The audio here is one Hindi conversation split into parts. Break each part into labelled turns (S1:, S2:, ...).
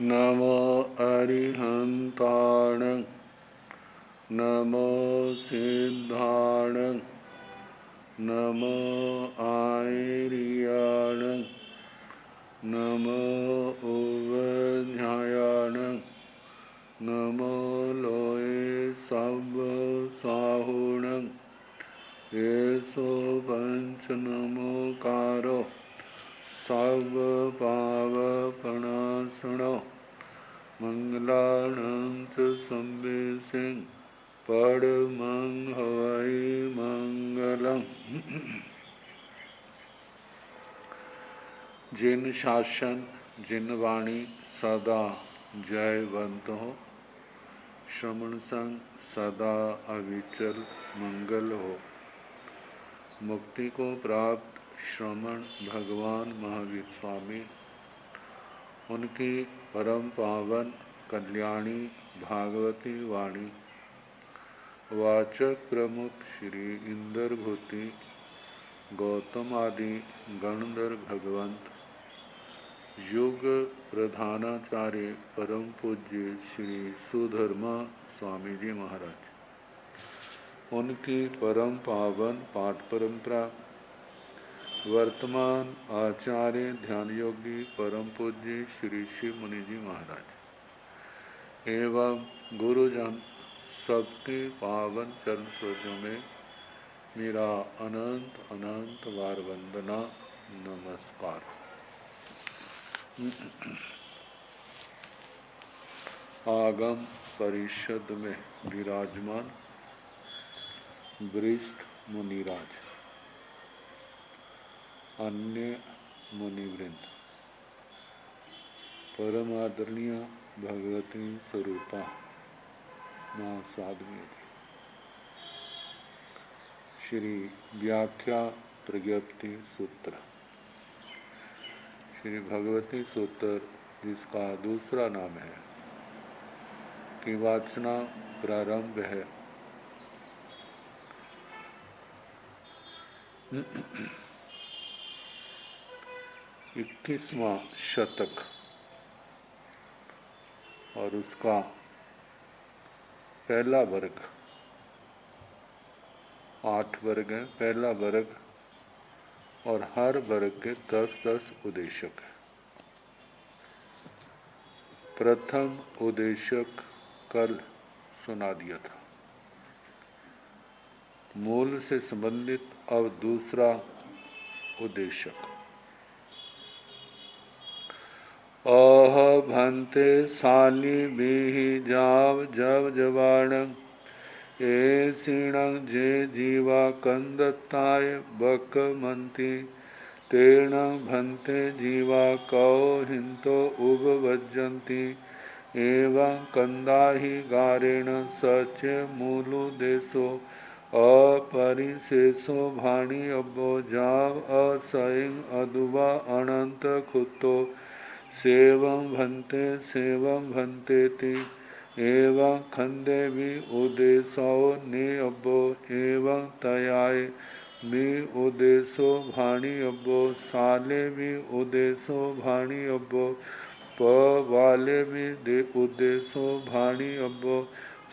S1: नमो अरिहंताण नमो सिद्धाण नमो आयर्याण नमो उवध्यायाण नमो लोये सब साहुण येसो पंच नमोकारो सब पावपणासनो मंगलानंत संवेसिं परमं हवै मंगलम्। जिन शासन जिन वाणी सदा जयवंत हो, श्रमण संग सदा अविचल मंगल हो। मुक्ति को प्राप्त श्रमण भगवान महावीर स्वामी, उनकी परम पावन कल्याणी भागवती वाणी वाचक प्रमुख श्री इंद्रभूति गौतम आदि गणधर भगवंत, युग प्रधानाचार्य परम पूज्य श्री सुधर्मा स्वामी जी महाराज, उनकी परम पावन पाठ परंपरा, वर्तमान आचार्य ध्यान योगी परम पूज्य श्री शिव मुनि जी महाराज एवं गुरुजन सबके पावन चरण स्पर्शों में मेरा अनंत अनंत बार वंदना नमस्कार। आगम परिषद में विराजमान वरिष्ठ मुनिराज, अन्य मुनिवृंद, परम आदरणीय भगवती स्वरूपा मां साध्वी, श्री व्याख्या प्रज्ञप्ति सूत्र, श्री भगवती सूत्र जिसका दूसरा नाम है, की वाचना प्रारंभ है। 21वां शतक और उसका पहला वर्ग, 8 वर्ग है, पहला वर्ग और हर वर्ग के 10-10 उद्देशक है। प्रथम उद्देशक कल सुना दिया था, मूल से संबंधित। अब दूसरा उद्देशक, ओह भंते साली बीहि जाव जव जवाण ए सीणं जे जीवा कंदताय बक मंती तेण भंते जीवा कौ हिंतो उपवज्जन्ति एवं कंदाहि गारेण सच मूलु देशो अपरिशेषो भाणी अब्बो जाव असैं अदुवा अनंत खुतो सेवं भंतेति एवं खंदे भी उदेशो ने अब्बो एवं तयाय भी उदेशो भाणी अब्बो साले भी उदेशो भाणी अब्बो वाले भी दे उदेशो भाणी अब्बो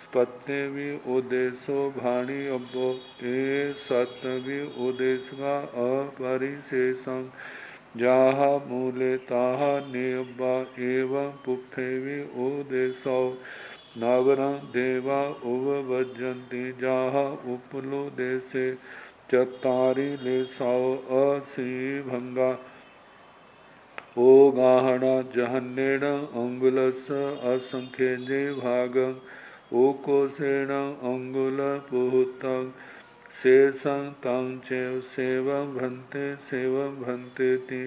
S1: स्पत्ते भी उदेशो भाणी अब्बो ए सत भी उदेशगा अपरिशेषं जाहा मूले ताहा नेब्बा एवं पुफ्फेवि उदेशौ नगरं देवा उपवज्जन्ति जाहा उपलु देशे चत्तारि लेशौ असि भंगा ओ गाहना जहन्नेन अंगुलस्य असंख्ये भागं ओ कोशेन अंगुल पुहुतं शेषं तं चैव सेवं भंतेति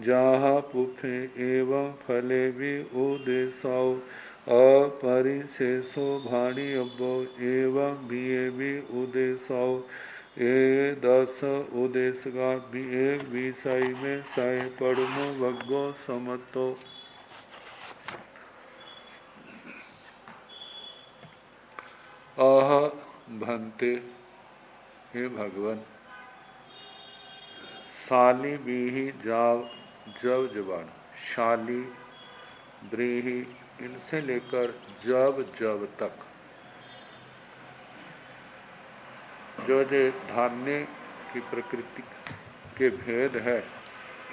S1: जाहा पुफे एवं फले भी उदेशौ अपरिशेषो भाणी अब्बो एवं बिये भी उदेशौ ए 10 उदेशगा भी एक विषय में सह पड़मो वग्गो समतो। अह भंते, हे भगवान, साली बीही जाव जव जवान, शाली व्रीहि, इनसे लेकर जब जब तक जो धान्य की प्रकृति के भेद है,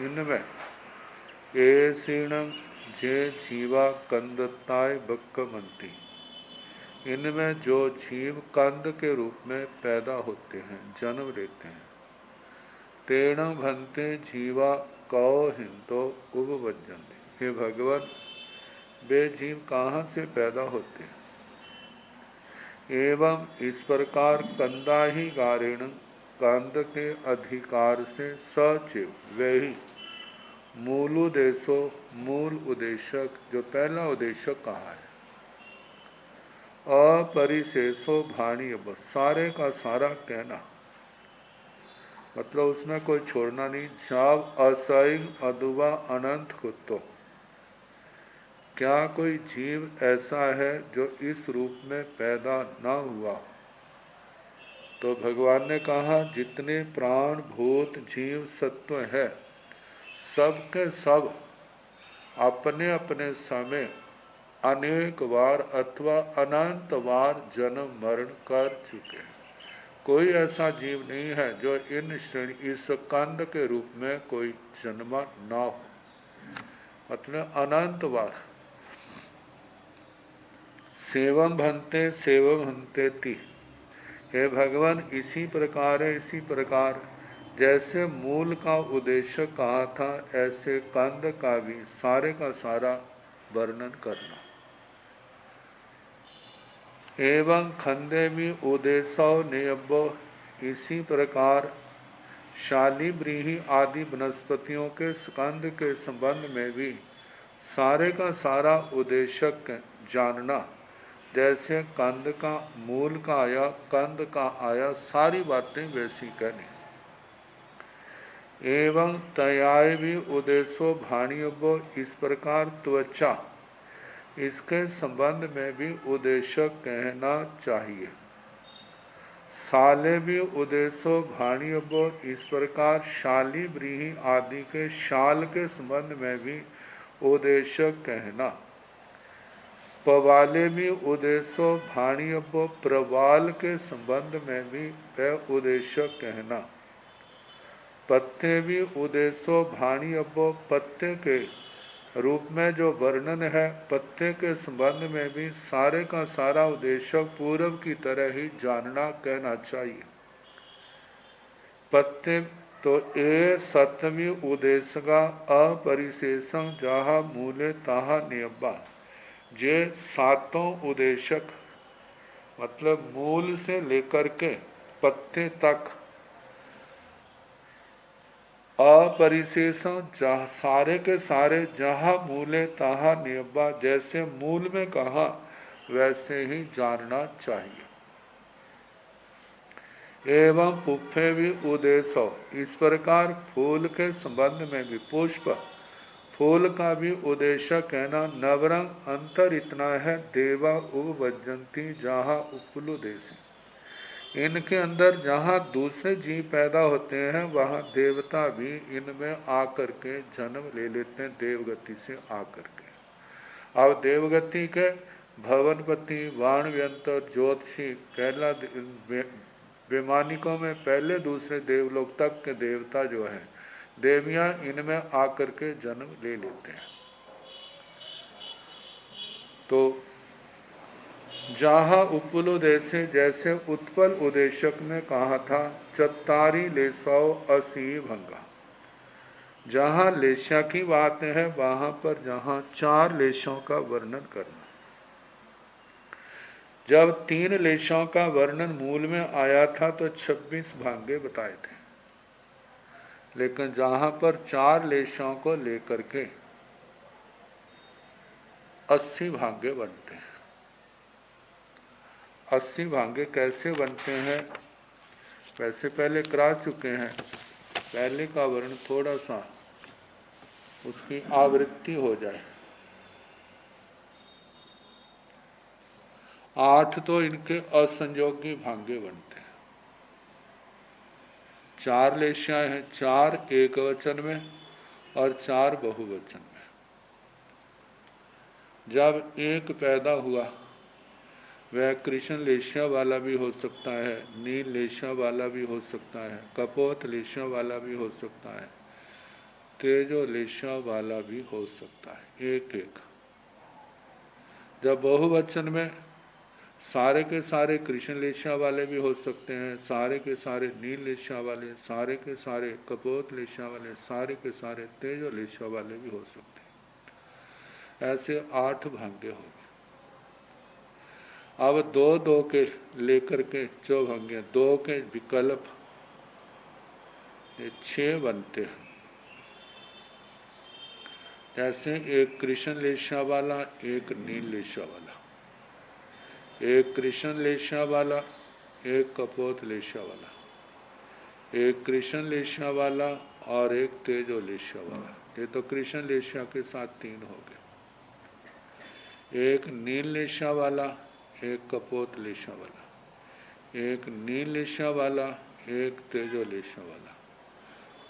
S1: इनमें एसीणं जे जीवा कंदताय बक्कमंती, इनमें जो जीव कंद के रूप में पैदा होते हैं, जन्म लेते हैं, तेण भंते जीवा कौ हिंतो उपवज्जन्ते, हे भगवान वे जीव कहाँ से पैदा होते हैं? एवं इस प्रकार कंदा ही गारेण, कंद के अधिकार से सचिव वे ही मूल उद्देशो, मूल उद्देशक जो पहला उद्देशक कहा है, अपरिशेषो भाणीय, सारे का सारा कहना, मतलब उसमें कोई छोड़ना नहीं। जब असंग अदुबा अनंत कुत्तो, क्या कोई जीव ऐसा है जो इस रूप में पैदा न हुआ? तो भगवान ने कहा जितने प्राण भूत जीव सत्व है, सब के सब अपने अपने समय अनेक बार अथवा अनंत बार जन्म मरण कर चुके हैं। कोई ऐसा जीव नहीं है जो इस कंद के रूप में कोई जन्मा ना हो, मतलब अनंत बार। सेवम भंते ती, हे भगवान इसी प्रकार है, इसी प्रकार जैसे मूल का उद्देश्य कहा था, ऐसे कंद का भी सारे का सारा वर्णन करना। एवं खंडे में उद्देश्य नियब्बो, इसी प्रकार शाली व्रीहि आदि वनस्पतियों के स्कंद के संबंध में भी सारे का सारा उद्देशक जानना, जैसे कंद का मूल का आया, कंद का आया, सारी बातें वैसी कहनी। एवं तयाय भी उद्देश्यो भाणियों, इस प्रकार त्वचा, इसके संबंध में भी उद्देशक कहना चाहिए। साले भी उद्देश्यो भाणियों, इस प्रकार शाली व्रीहि आदि के शाल के संबंध में भी उद्देशक कहना। पवाले भी उद्देश्यो भाणियों, प्रवाल के संबंध में भी वह उद्देशक कहना। पत्ते भी उद्देश्यो भाणियों, पत्ते के रूप में जो वर्णन है, पत्ते के संबंध में भी सारे का सारा उद्देशक पूर्व की तरह ही जानना कहना चाहिए। पत्ते तो ए सप्तमी उद्देश्य अपरिशेषं जहा मूले ताहा नियब्बा, जे सातों उद्देशक मतलब मूल से लेकर के पत्ते तक अपरिशेषं सारे के सारे जहाँ मूले ताहा नियब्बा, जैसे मूल में कहा वैसे ही जानना चाहिए। एवं पुष्पे भी उद्देश्य, इस प्रकार फूल के संबंध में भी पुष्प फूल का भी उद्देश्य कहना। नवरंग अंतर इतना है, देवा उपवज्जन्ति जहाँ उपलुदेशी, इनके अंदर जहाँ दूसरे जीव पैदा होते हैं, वहाँ देवता भी इनमें आकर के जन्म ले लेते हैं, देवगति से आकर के। अब देवगति के भवनपति, वाणव्यंतर, ज्योतिषी, पहला वैमानिकों में पहले दूसरे देवलोक तक के देवता जो हैं, देवियाँ इनमें आकर के जन्म ले लेते हैं। तो जहाँ उपलुदेशे, जैसे उत्पल उद्देशक में कहा था, चत्तारी लेसौ असी भंगा, जहाँ लेशा की बात है वहाँ पर जहाँ 4 लेशों का वर्णन करना। जब 3 लेशों का वर्णन मूल में आया था तो 26 भांगे बताए थे, लेकिन जहाँ पर 4 लेशों को लेकर के 80 भांगे बनते हैं। 80 भांगे कैसे बनते हैं वैसे पहले करा चुके हैं। पहले का वर्ण थोड़ा सा उसकी आवृत्ति हो जाए। 8 तो इनके असंयोगी भांगे बनते हैं। 4 लेशियाँ हैं, 4 एक वचन में और 4 बहुवचन में। जब एक पैदा हुआ वह कृष्ण लेशिया वाला भी हो सकता है, नील लेशिया वाला भी हो सकता है, कपोत लेशिया वाला भी हो सकता है, तेजो लेशिया वाला भी हो सकता है, एक एक। जब बहुवचन में सारे के सारे कृष्ण लेशिया वाले भी हो सकते हैं, सारे के सारे नील लेशिया वाले, सारे के सारे कपोत लेशिया वाले, सारे के सारे तेजो लेशिया वाले भी हो सकते हैं। ऐसे 8 भाग्य हो गए। अब 2-2 के लेकर के चौभंगे, 2 के विकल्प 6 बनते हैं। जैसे एक कृष्ण लेशिया वाला, एक नील लेशिया वाला, एक कृष्ण लेशिया वाला, एक कपोत लेशिया वाला, एक कृष्ण लेशिया वाला और एक तेजो लेशिया वाला। ये तो कृष्ण लेशिया के साथ 3 हो गए। एक नील लेशिया वाला, एक कपोत लेशिया वाला, एक नील लेशिया वाला, एक तेजो लेशिया वाला,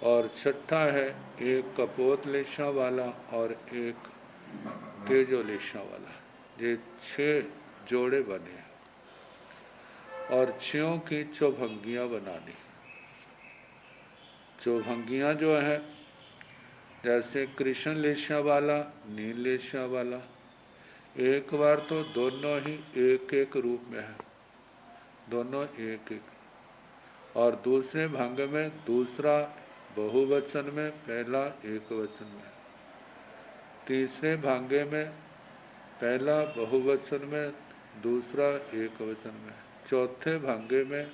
S1: और छठा है एक कपोत लेशिया वाला और एक तेजो लेशिया वाला। ये 6 जोड़े बने और 6 की चौभंगियाँ बनानी। चौभंगियाँ जो है, जैसे कृष्ण लेशिया वाला, नील लेशिया वाला, एक बार तो दोनों ही एक एक रूप में है, दोनों एक एक। और दूसरे भंग में दूसरा बहुवचन में, पहला एक वचन में। तीसरे भांगे में पहला बहुवचन में, दूसरा एक वचन में। चौथे भांगे में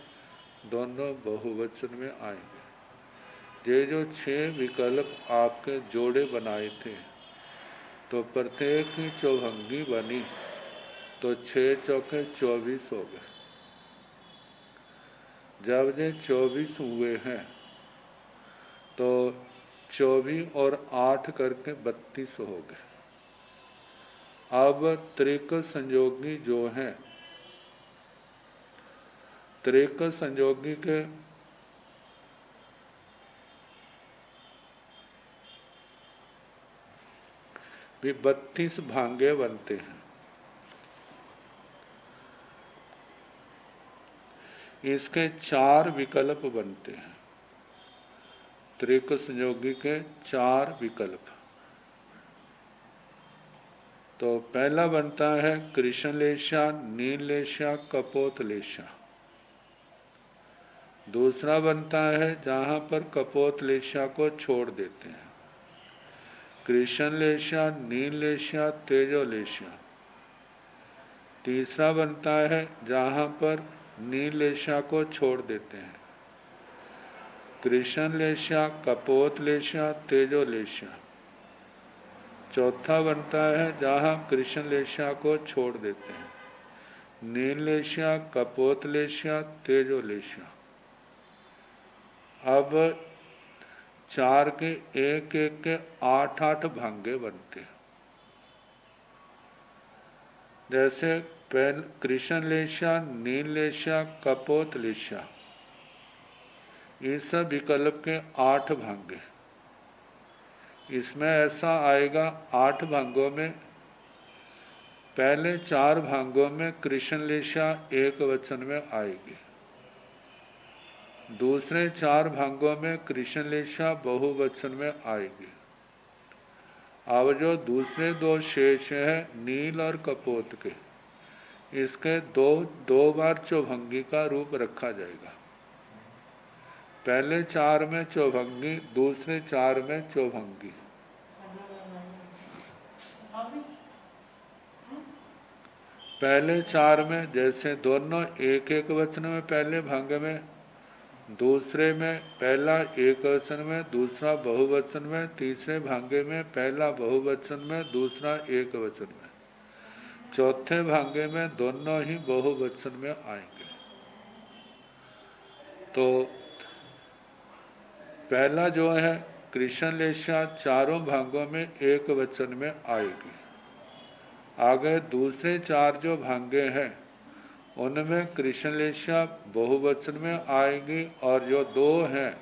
S1: दोनों बहुवचन में आएंगे। ये जो 6 विकल्प आपके जोड़े बनाए थे, तो प्रत्येक की चौभंगी बनी तो 6 चौके 24 हो गए। जब ये 24 हुए हैं तो 24 और 8 करके 32 हो गए। अब त्रिक संयोगी जो हैं, त्रिक संयोगी के भी 32 भांगे बनते हैं। इसके 4 विकल्प बनते हैं। त्रिक संयोगी के 4 विकल्प। तो पहला बनता है कृष्ण लेशिया, नील लेशिया, कपोत लेशिया। दूसरा बनता है जहाँ पर कपोत लेशिया को छोड़ देते हैं, कृष्ण लेशिया, नील लेशिया, तेजो लेशिया। तीसरा बनता है जहाँ पर नील लेशिया को छोड़ देते हैं, कृष्ण लेशिया, कपोत लेशिया, तेजो लेशिया। चौथा बनता है जहाँ कृष्ण लेशिया को छोड़ देते हैं, नील लेशिया, कपोत लेशिया, तेजो लेशिया। अब 4 के एक एक के 8-8 भांगे बनते हैं। जैसे कृष्ण लेशिया, नील लेशिया, कपोत लेशिया, इस विकल्प के 8 भांगे। इसमें ऐसा आएगा 8 भांगों में पहले 4 भांगों में कृष्ण लेशिया एक वचन में आएगी, दूसरे 4 भांगों में कृष्ण लेशिया बहुवचन में आएगी। अब जो दूसरे 2 शेष हैं नील और कपोत के, इसके दो बार चौभंगी का रूप रखा जाएगा। पहले 4 में चौभंगी, दूसरे 4 में चौभंगी। पहले 4 में जैसे दोनों एक एक वचन में पहले भंग में, दूसरे में पहला एक वचन में, दूसरा बहुवचन में, तीसरे भांगे में पहला बहुवचन में, दूसरा एक वचन में, चौथे भांगे में दोनों ही बहुवचन में आएंगे। तो पहला जो है कृष्ण लेशिया चारों भांगों में एक वचन में आएगी। आगे दूसरे 4 जो भांगे हैं उनमें कृष्ण लेशिया बहुवचन में आएगी, और जो 2 हैं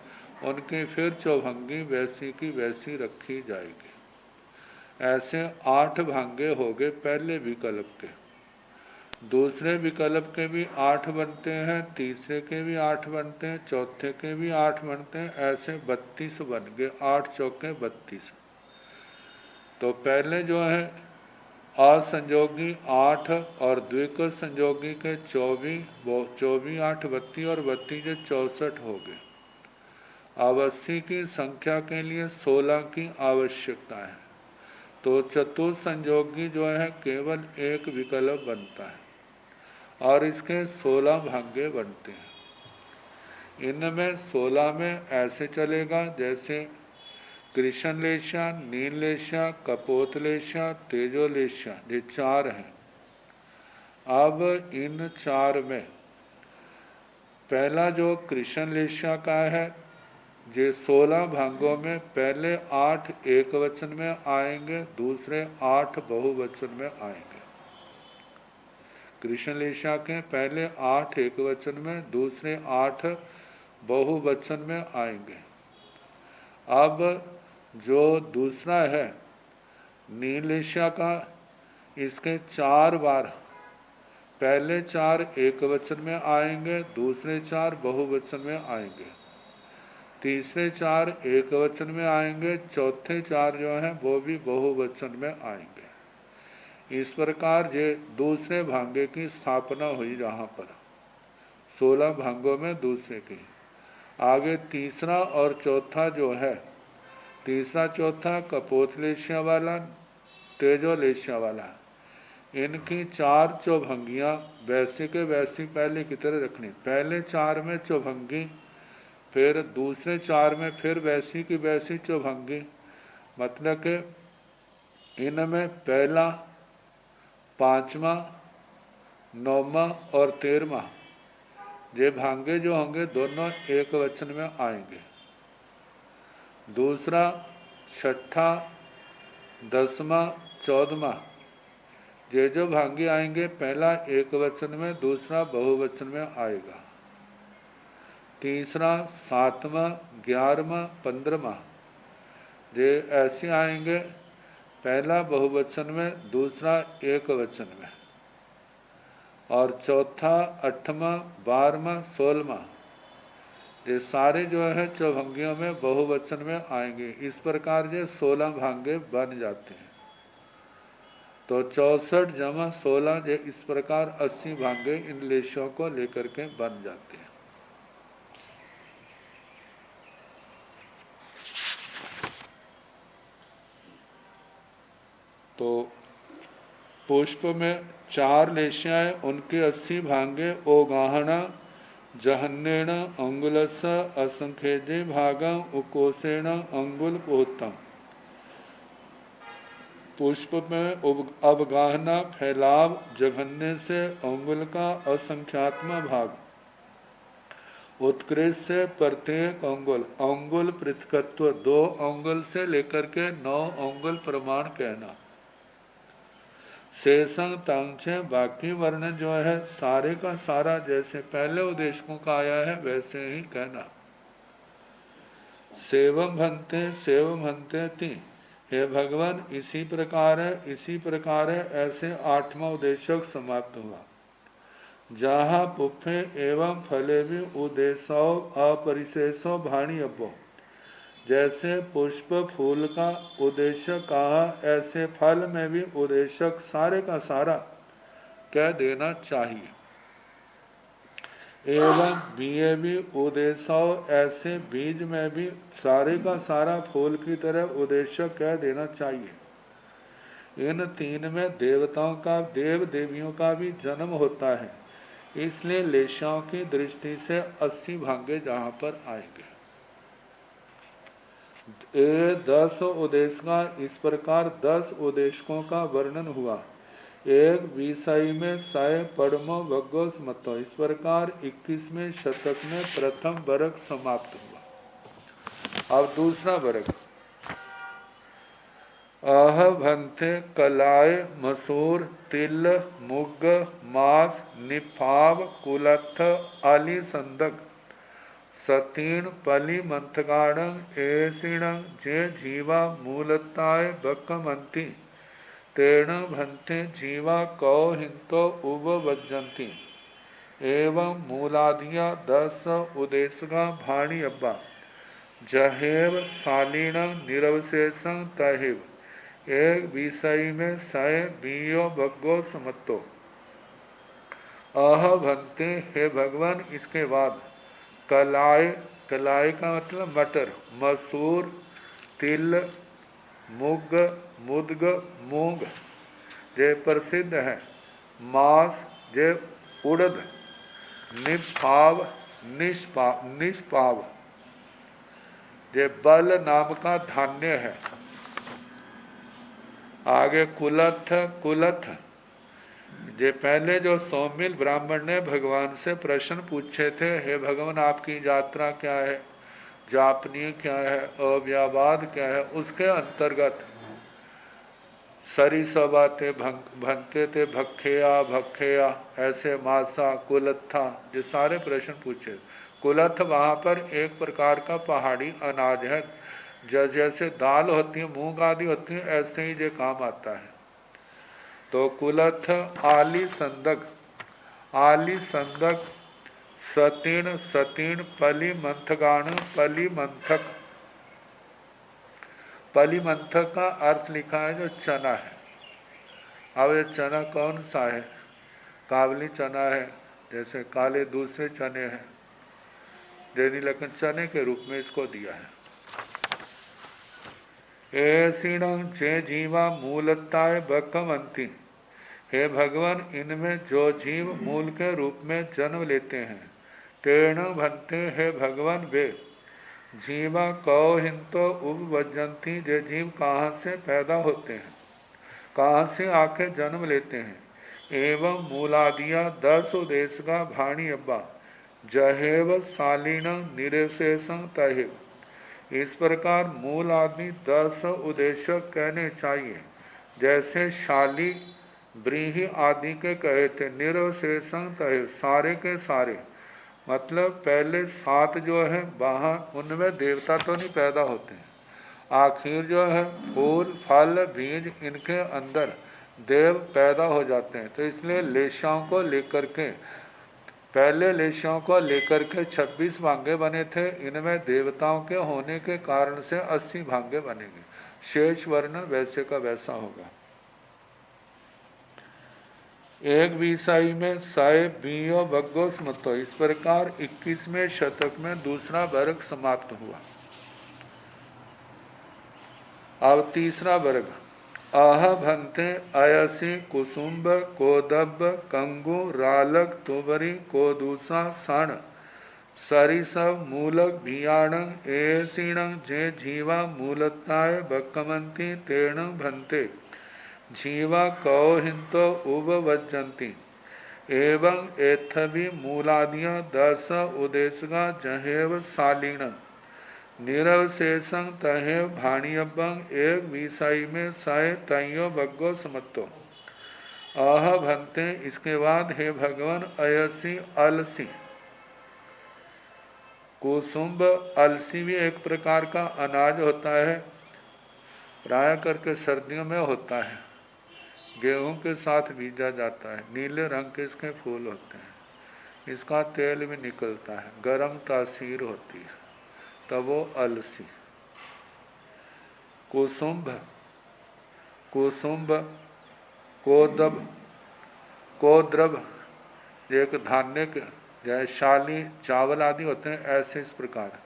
S1: उनकी फिर चौभंगी वैसी की वैसी रखी जाएगी। ऐसे 8 भांगे हो गए पहले विकल्प के। दूसरे विकल्प के भी 8 बनते हैं, तीसरे के भी 8 बनते हैं, चौथे के भी 8 बनते हैं, ऐसे 32 बन गए। 8 चौके 32। तो पहले जो है असंयोगी 8 और द्विक संयोगी के 24, 24 8 32 और 32 64 हो गए। अब 80 की संख्या के लिए 16 की आवश्यकता है। तो चतुर्थ संयोगी जो है केवल एक विकल्प बनता है और इसके 16 भाग्य बनते हैं। इनमें 16 में ऐसे चलेगा जैसे कृष्ण लेशा, नील लेशा, कपोत लेशा, तेजो लेशा, ये 4 हैं। अब इन 4 में पहला जो कृष्ण लेशा का है, ये 16 भागों में पहले 8 एक वचन में आएंगे, दूसरे 8 बहुवचन में आएंगे। कृष्ण लेशा के पहले 8 एक वचन में, दूसरे 8 बहुवचन में आएंगे। अब जो दूसरा है नीलेशा का, इसके 4 बार पहले 4 एक वचन में आएंगे, दूसरे 4 बहुवचन में आएंगे, तीसरे 4 एक वचन में आएंगे, चौथे 4 जो हैं वो भी बहुवचन में आएंगे। इस प्रकार ये दूसरे भांगे की स्थापना हुई। जहाँ पर 16 भांगों में दूसरे की। आगे तीसरा और चौथा जो है, तीसरा चौथा कपोतलेशिया वाला, तेजोलेशिया वाला, इनकी 4 चौभंगियाँ वैसी के वैसी पहले की तरह रखनी। पहले 4 में चौभंगी, फिर दूसरे 4 में फिर वैसी की वैसी चौभंगी। मतलब कि इनमें पहला, 5वां, 9वां और 13वां ये भांगे जो होंगे दोनों एक वचन में आएंगे। दूसरा, 6ठा, 10वां, 14वां ये जो भांगे आएंगे पहला एक वचन में, दूसरा बहुवचन में आएगा। तीसरा, 7वां, 11वां, 15वां ये ऐसे आएंगे, पहला बहुवचन में, दूसरा एक वचन में। और चौथा, 8वां, 12वां, 16वां ये सारे जो है चौभंगियों में बहुवचन में आएंगे। इस प्रकार ये 16 भांगे बन जाते हैं। तो 64 जमा 16 ये इस प्रकार 80 भांगे इन लेशों को लेकर के बन जाते हैं। तो पुष्प में 4 लेशियाएँ, उनके 80 भांगे ओगाहना जहन्नेण अंगुलस असंखेजे भागम उकोसेण अंगुल पोतम। पुष्प में अवगाहना फैलाव जघन्य से अंगुल का असंख्यात्म भाग, उत्कृष्ट से प्रत्येक अंगुल, अंगुल पृथकत्व 2 अंगुल से लेकर के 9 अंगुल प्रमाण कहना। शेषंग तांक्षे बाकी वर्ण जो है सारे का सारा जैसे पहले उद्देशकों का आया है वैसे ही कहना। सेवम भंते सेवम भंते ती, हे भगवान इसी प्रकार है, इसी प्रकार है, ऐसे 8वां उद्देशक समाप्त हुआ। जहाँ पुफे एवं फले भी उद्देशो अपरिशेषो भाणी अब्बो, जैसे पुष्प फूल का उद्देश्य कहा, ऐसे फल में भी उद्देशक सारे का सारा कह देना चाहिए। एवं बीए भी उद्देश्य, ऐसे बीज में भी सारे का सारा फूल की तरह उद्देश्य कह देना चाहिए। इन 3 में देवताओं का, देव देवियों का भी जन्म होता है, इसलिए लेशाओं की दृष्टि से 80 भांगे जहाँ पर आएंगे। 10 उद्देश्य का इस प्रकार 10 उद्देशकों का वर्णन हुआ। एक विषय में साय पड़मो भगो स्मतो, इस प्रकार 21वें शतक में प्रथम वर्ग समाप्त हुआ। अब दूसरा वर्ग, आह भंते कलाय मसूर तिल मुग मास निफाव कुलथ आली संदक सतीण पली मंथगाण ऐसिण जे जीवा मूलताय बकमंती तेण भन्ते जीवा कौ हिंतो उपवज्जंती एवं मूलादिया 10 उदेशगा भाणी अब्बा जहेव शालीण निरवशेषं तहेव एक विषय में सय बीयो भगो समतो अह भन्ते हे भगवान। इसके बाद कलाई, कलाई का मतलब मटर, मसूर, तिल, मुग, मुदग, मूंग जे प्रसिद्ध है, मास जे उड़द, निष्पाव, निष्पाव जे बल नाम का धान्य है। आगे कुलथ, कुलथ जे पहले जो सौमिल ब्राह्मण ने भगवान से प्रश्न पूछे थे, हे भगवान आपकी यात्रा क्या है, जापनीय क्या है, अव्यावाद क्या है, उसके अंतर्गत सरी सबाते भंते थे, भखेया भखेया, ऐसे मासा, कुलत्था, जो सारे प्रश्न पूछे। कुलथ वहाँ पर एक प्रकार का पहाड़ी अनाज है, जैसे दाल होती है, मूंग आदि होती है, ऐसे ही जो काम आता है। तो कुलथ, आली संदक, आली संदक, सतीण, सतीण, पली मंथगाण, पली मंथक, पली मंथक का अर्थ लिखा है जो चना है। अब ये चना कौन सा है? काबली चना है, जैसे काले दूसरे चने हैं, देनी, लेकिन चने के रूप में इसको दिया है। ऐसीण जे जीवा मूलताय बकमंती, हे भगवान इनमें जो जीव मूल के रूप में जन्म लेते हैं, तेण भन्ते, हे भगवान वे जीवा कौ हिंतो उपवज्जंती, जे जीव कहाँ से पैदा होते हैं, कहाँ से आके जन्म लेते हैं। एवं मूलादिया 10 उदेश का भाणी अब्बा जहेव शालीण निरशेषं तहेव। इस प्रकार मूल आदि 10 उद्देश्य कहने चाहिए, जैसे शाली, ब्रीही आदि के कहे थे, निरशेषं तहेव, सारे के सारे, मतलब पहले 7 जो है वहाँ उनमें देवता तो नहीं पैदा होते हैं, आखिर जो है फूल, फल, बीज, इनके अंदर देव पैदा हो जाते हैं। तो इसलिए लेशाओं को लेकर के, पहले लेशाओं को लेकर के 26 भांगे बने थे, इनमें देवताओं के होने के कारण से 80 भांगे बनेंगे, शेष वर्ण वैसे का वैसा होगा। एक विषय में सय बीयो भगो स्मतो, इस प्रकार 21वें शतक में दूसरा वर्ग समाप्त हुआ। अब तीसरा वर्ग, आह भन्ते अयसी कुसुम्ब कोदब कंगु रालक तुबरी कोदूसा सण सरिसव मूलक भियाण ऐसिण जे जीवा मूलताय बकमंती तेण भन्ते जीवा कौ हिंतो उपवज्जंती। एवं एथवि मूलादिया 10 उदेशगा जहेव शालीण निरवशेषं तहेव भाणियबं एक विषय में सय तयो भगो समत्तो आह भन्ते। इसके बाद हे भगवान अयसी अलसी, कुसुम्ब, अलसी भी एक प्रकार का अनाज होता है, प्राय करके सर्दियों में होता है, गेहूं के साथ बीजा जाता है, नीले रंग के इसके फूल होते हैं, इसका तेल भी निकलता है, गर्म तासीर होती है, तब वो अलसी। कुसुम्भ, कुसुम्भ, कोदब, कोद्रब, एक धान्य के जैसे शाली, चावल आदि होते हैं, ऐसे इस प्रकार।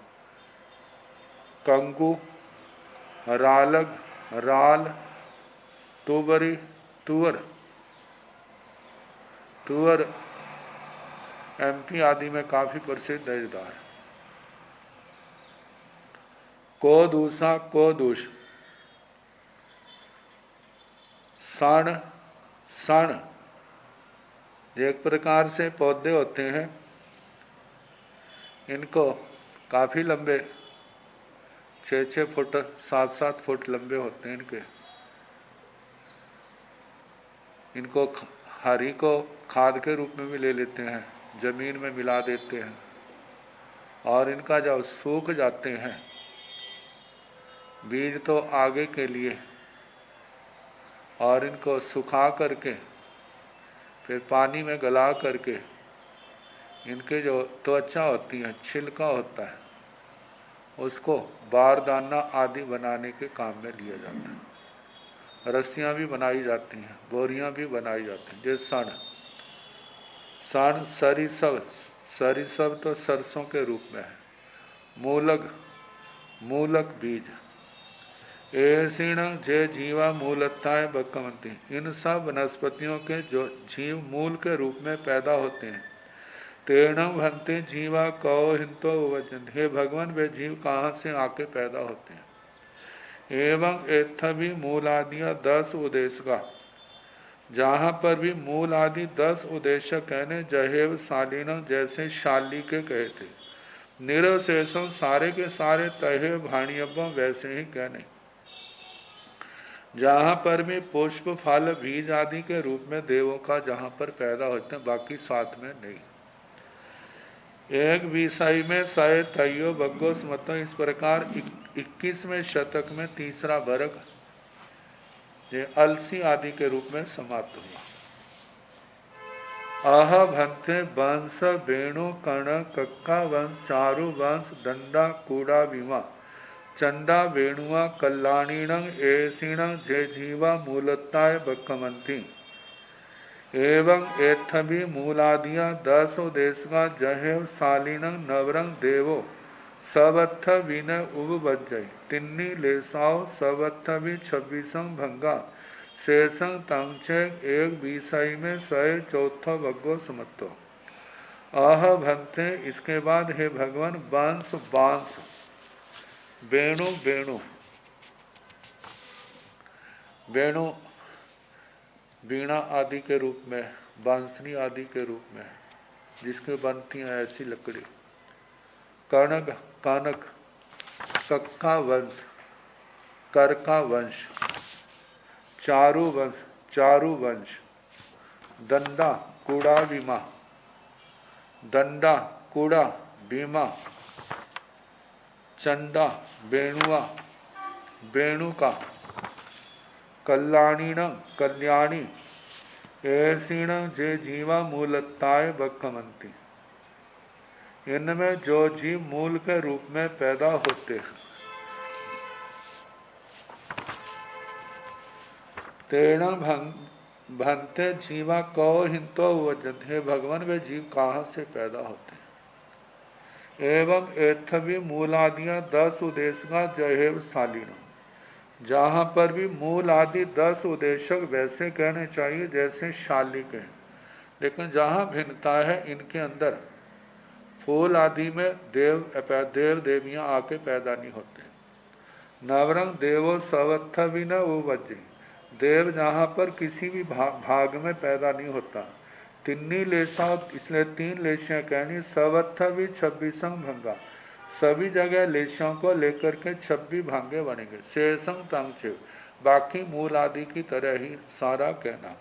S1: कंगु, रालग, राल, तुबरी, तुअर, तुअर एमपी आदि में काफी प्रसिद्ध है दाल। कोदूसा, कोदूष, सण, सण, एक प्रकार से पौधे होते हैं, इनको काफी लंबे 6-6 फुट 7-7 फुट लंबे होते हैं इनके, इनको हरी को खाद के रूप में भी ले लेते हैं, जमीन में मिला देते हैं, और इनका जब सूख जाते हैं बीज तो आगे के लिए, और इनको सुखा करके फिर पानी में गला करके इनके जो त्वचा होती है, छिलका होता है, उसको बारदाना आदि बनाने के काम में लिया जाता है। रस्सियाँ भी बनाई जाती हैं, बोरियाँ भी बनाई जाती हैं। जैसे सन सरिसव तो सरसों के रूप में है। मूलक बीज ऐसीण जे जीवा मूलताएं बकमती, इन सब वनस्पतियों के जो जीव मूल के रूप में पैदा होते हैं। तेणम भंते जीवा कौ हिंतो वजन, हे भगवान वे जीव कहाँ से आके पैदा होते हैं। एवं एथभी मूल आदिया 10 उद्देश्य का, जहाँ पर भी मूल आदि 10 उद्देश्य कहने जहेव शालीन, जैसे शाली के कहे थे। निरशेषम सारे के सारे तहे भाणियम, वैसे ही कहने। जहाँ पर भी पुष्प फल बीज आदि के रूप में देवों का जहाँ पर पैदा होते हैं, बाकी साथ में नहीं। एक विषय में सय तयो बग्गो स्मतो, इस प्रकार 21वें शतक में तीसरा वर्ग ये अलसी आदि के रूप में समाप्त हुआ। आह भंते वंश वेणु कर्ण कक्का वंश चारु वंश दंडा कूड़ा विमा चंदा वेणुआ कल्याणीण ऐसीण जे जीवा मूलताय बकमंती। एवं एथभी मूलादिया 10 उदेशका जहेव शालीन नवरंग देवो सबत्थ विनय उपबज्जय, तिन्नी लेसाओ सबत्थ भी 26 भंगा शेषं तंगचेक एक विषय में सय चौथा भगो समत्तो। आह भंते, इसके बाद हे भगवान बांस बांस, वेणु वेणु, वेणु वीणा आदि के रूप में, बांसुरी आदि के रूप में जिसके बनती हैं ऐसी लकड़ी। कनक कानक, कक्का वंश, कर का वंश, चारु वंश, चारु वंश, दंडा कूड़ा बीमा, दंडा कूड़ा बीमा, चंडा वेणुआ वेणु का, कल्याणीण कल्याणी ऐसीण जे जीवा मूलताय बकमंती, इनमें जो जीव मूल के रूप में पैदा होते हैं। तेण भंते जीवा कौ हिंतो वजन, हे भगवान वे जीव कहाँ से पैदा होते हैं। एवं एथवी मूलादियाँ 10 उद्देश्य का जहेव शालीन, जहाँ पर भी मूल आदि 10 उद्देशक वैसे कहने चाहिए जैसे शाली के, लेकिन जहाँ भिन्नता है इनके अंदर, फूल आदि में देव देवियाँ आके पैदा नहीं होते। नवरंग देवो सवत्थ भी न वो वज्य, देव जहाँ पर किसी भी भाग में पैदा नहीं होता। तिन्नी लेसा, इसलिए 3 लेशियाँ कहनी। सवत्थ भी 26 भंगा, सभी जगह लेशियों को लेकर के 26 भांगे बनेंगे। शेषं तंगचेव, बाकी मूल आदि की तरह ही सारा कहना।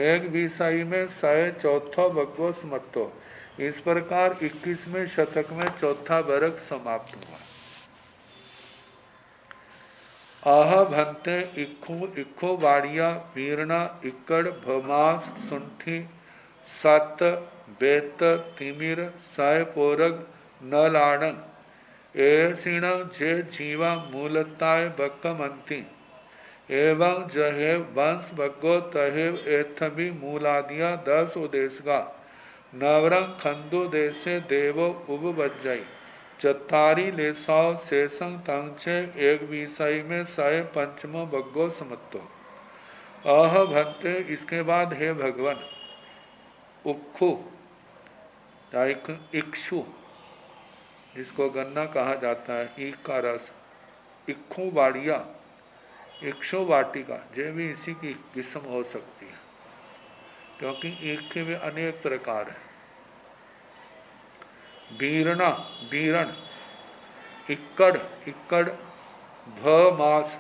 S1: एक विषय में सय चौथा बग्गो स्मत्तो, इस प्रकार 21वें शतक में चौथा वर्ग समाप्त हुआ। आह भंते इक्खो बाड़िया वीरणा इक्कड़ भमास सुंठी सत बेत तिमिर साय पोरग नलाण ऐसीण जे जीवा मूलताय बकमंती। एवं जहे वंश बग्गो तहेव एथभी मूलादिया 10 उदेशगा नवरंग खंदो देशे देवो उपबज्जय चतारी लेसाओ शेषं तंगचे एक विषय में सय पंचमो बग्गो समत्तो। अह भंते, इसके बाद हे भगवान उक्खु इक्षु, जिसको गन्ना कहा जाता है, ईख का रस, इक्खु बाड़िया, इक्षु वाटिका, ये भी इसी की किस्म हो सकती है, क्योंकि ईख के भी अनेक प्रकार है। बीरणा बीरण, इक्कड़ इक्कड़, भमास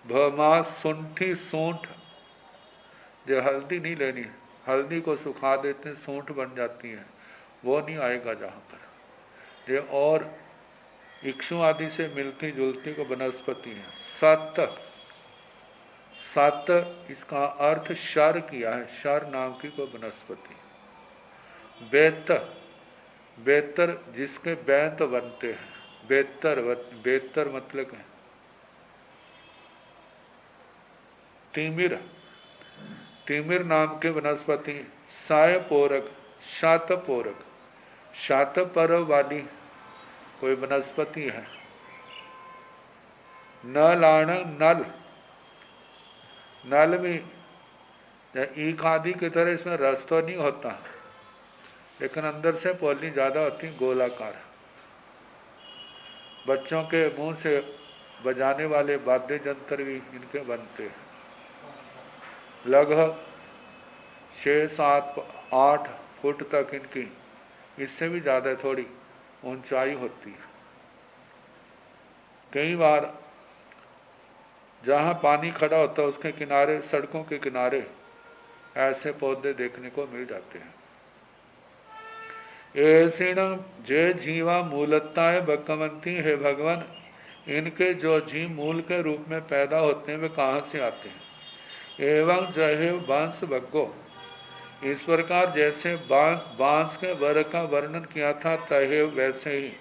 S1: भमास, सूंठी सूंठ, जो हल्दी नहीं लेनी, हल्दी को सुखा देते हैं सूंठ बन जाती है, वो नहीं आएगा जहाँ पर। ये और इक्षु आदि से मिलती जुलती को वनस्पति है। सत, सत इसका अर्थ शर किया है, शर नाम की कोई वनस्पति। बेतर, बेतर जिसके बैंत बनते हैं, बेतर, बेतर मतलब है तिमिर, तिमिर नाम के वनस्पति। साय पोरक, शात पोरक, शात पर वाली कोई वनस्पति है। नलाण, नल, नल भी ईख आदि की तरह इसमें रस तो नहीं होता, लेकिन अंदर से पौली ज़्यादा होती, गोलाकार। बच्चों के मुंह से बजाने वाले वाद्य यंत्र भी इनके बनते हैं। लगभग 6, 7, 8 फुट तक इनकी, इससे भी ज़्यादा थोड़ी ऊंचाई होती है। कई बार जहाँ पानी खड़ा होता है उसके किनारे, सड़कों के किनारे ऐसे पौधे देखने को मिल जाते हैं। ऐसे जे जीवा मूलता है बकमंती है भगवान, इनके जो जीव मूल के रूप में पैदा होते हैं वे कहाँ से आते हैं। एवं जहे बांस बग्गो, इस प्रकार जैसे बांस के वर्ग का वर्णन किया था तहे वैसे ही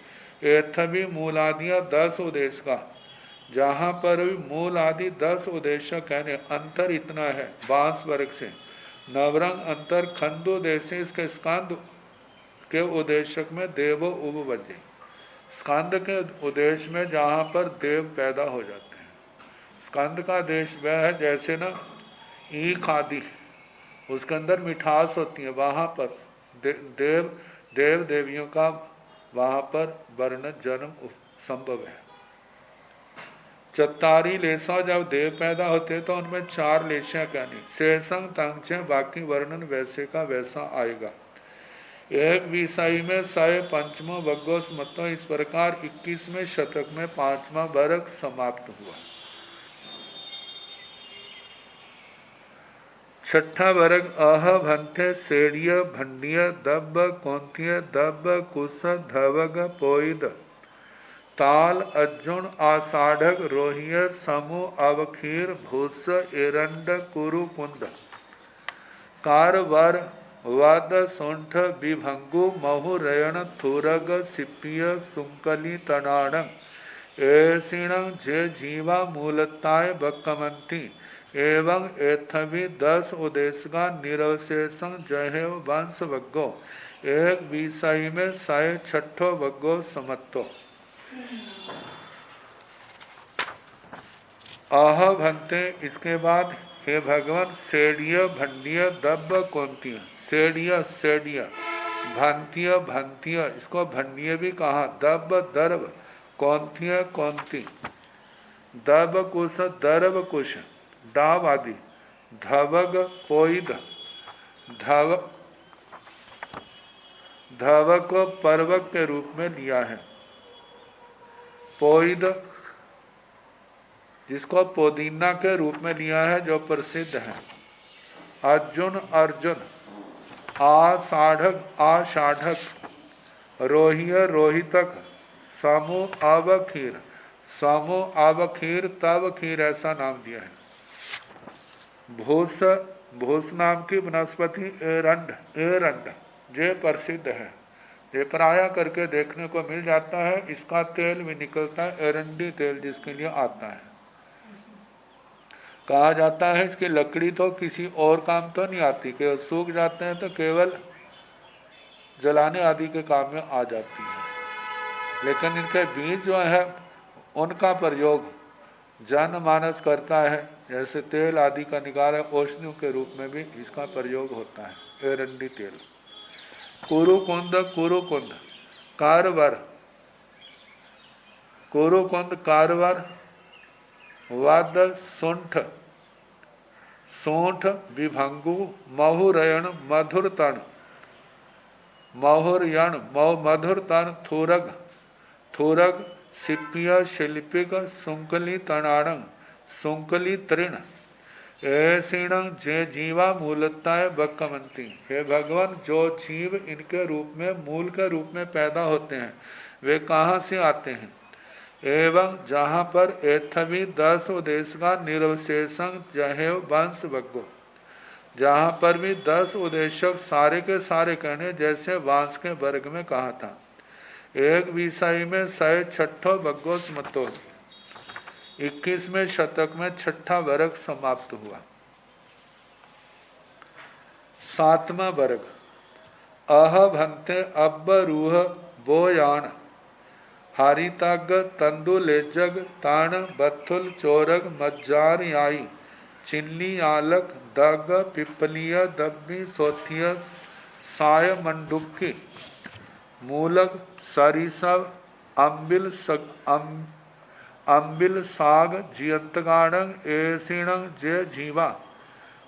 S1: एथवी मूलादिया 10 उद्देश्य का, जहाँ पर भी मूल आदि 10 उद्देश्य कहने अंतर इतना है बांस वर्ग से। नवरंग अंतर खंडो देश इसके स्कंद के उद्देश्य में देवो उपवज्य, स्कंद के उद्देश्य में जहाँ पर देव पैदा हो जाते हैं। स्कंद का देश वह है जैसे ना ईख आदि, उसके अंदर मिठास होती है, वहाँ पर देव देवियों का वहाँ पर वर्ण जन्म संभव है। चत्तारी लेसा जब देव पैदा होते तो उनमें 4 लेशियाँ कहनी, शेषंग तंगचे, बाकी वर्णन वैसे का वैसा आएगा। एक विषय में 105वां वग्गो स्मतो, इस प्रकार 21वें शतक में 5वां वर्ग समाप्त हुआ। 6ठा वर्ग अह भंथे सेड़िय भंडिय दब्ब कौंतिय दब्ब कुश धवग पोइद ताल अर्जुन आषाढ़क रोहिय समु अवखीर भूस एरंड कुरु कुंद कार वर वद सुंठ विभंगु महु रयण थुरग सिपिय सुंकली तनाण ऐसिण जे जीवा मूलताय बकमंती एवं एथवी 10 उद्देश्य का निरवशेषण जय वंश वग्गो, एक विषय में 106 वग्गो समत्तो। आह भंते, इसके बाद हे भगवान सेड़िय भंडिय दब्ब कौंतिय, सेड़िय सेड़िय, भंतिय भंतिय, इसको भंडिय भी कहा, दब्ब दर्भ, कौंतिय कौंती, दब कुश दर्भ कुश, डाव आदि, धवग पोइद, धवक को पर्वक के रूप में लिया है। पोइद जिसको पोदीना के रूप में लिया है जो प्रसिद्ध है। अर्जुन अर्जुन, आषाढ़क आषाढ़क, रोहिय रोहितक, समु अवखीर, समु अवखीर तब खीर ऐसा नाम दिया है। भूस, भूस नाम की वनस्पति एरंड, एरंड जे प्रसिद्ध है, ये प्राय करके देखने को मिल जाता है। इसका तेल भी निकलता है, एरंडी तेल जिसके लिए आता है। कहा जाता है इसकी लकड़ी तो किसी और काम तो नहीं आती, केवल सूख जाते हैं तो केवल जलाने आदि के काम में आ जाती है, लेकिन इनके बीज जो है उनका प्रयोग जनमानस करता है। जैसे तेल आदि का निकाल औषधियों के रूप में भी इसका प्रयोग होता है, एरंडी तेल। कुरुकुंद, कुरुकुंद कारवर, कुरुकुंद कारवर, वद सुंठ, सूंठ विभंगु, महुरयण मधुर तन, महुरयण मधुर तन, थुरग, थुरग सिपिय शिल्पिक, सुंकली तनाणंग, सुंकली तृण, ऐसीण जे जीवा मूलताय बकमंती। हे भगवान, जो जीव इनके रूप में, मूल के रूप में पैदा होते हैं, वे कहाँ से आते हैं? एवं जहाँ पर एथवी 10 उद्देश्य का निर्वशेषण जहेव वंश बग्गो, जहाँ पर भी 10 उद्देशक सारे के सारे कहने जैसे वांस के वर्ग में कहा था। एक विषय में 106 बग्गो स्मतो, 21वें शतक में 6ठा वर्ग समाप्त हुआ। 7वां वर्ग अह भंते अब रूह बोयान हारिताग तंदुलेजग ताण बथुल चोरग मज्जार याई चिल्ली आलक दग पिपलिय दब्बी सोथिय साय मंडुक्की मूलक सरिसव अम्बिल साग जियंतगाणंग एसिणंग जे जीवा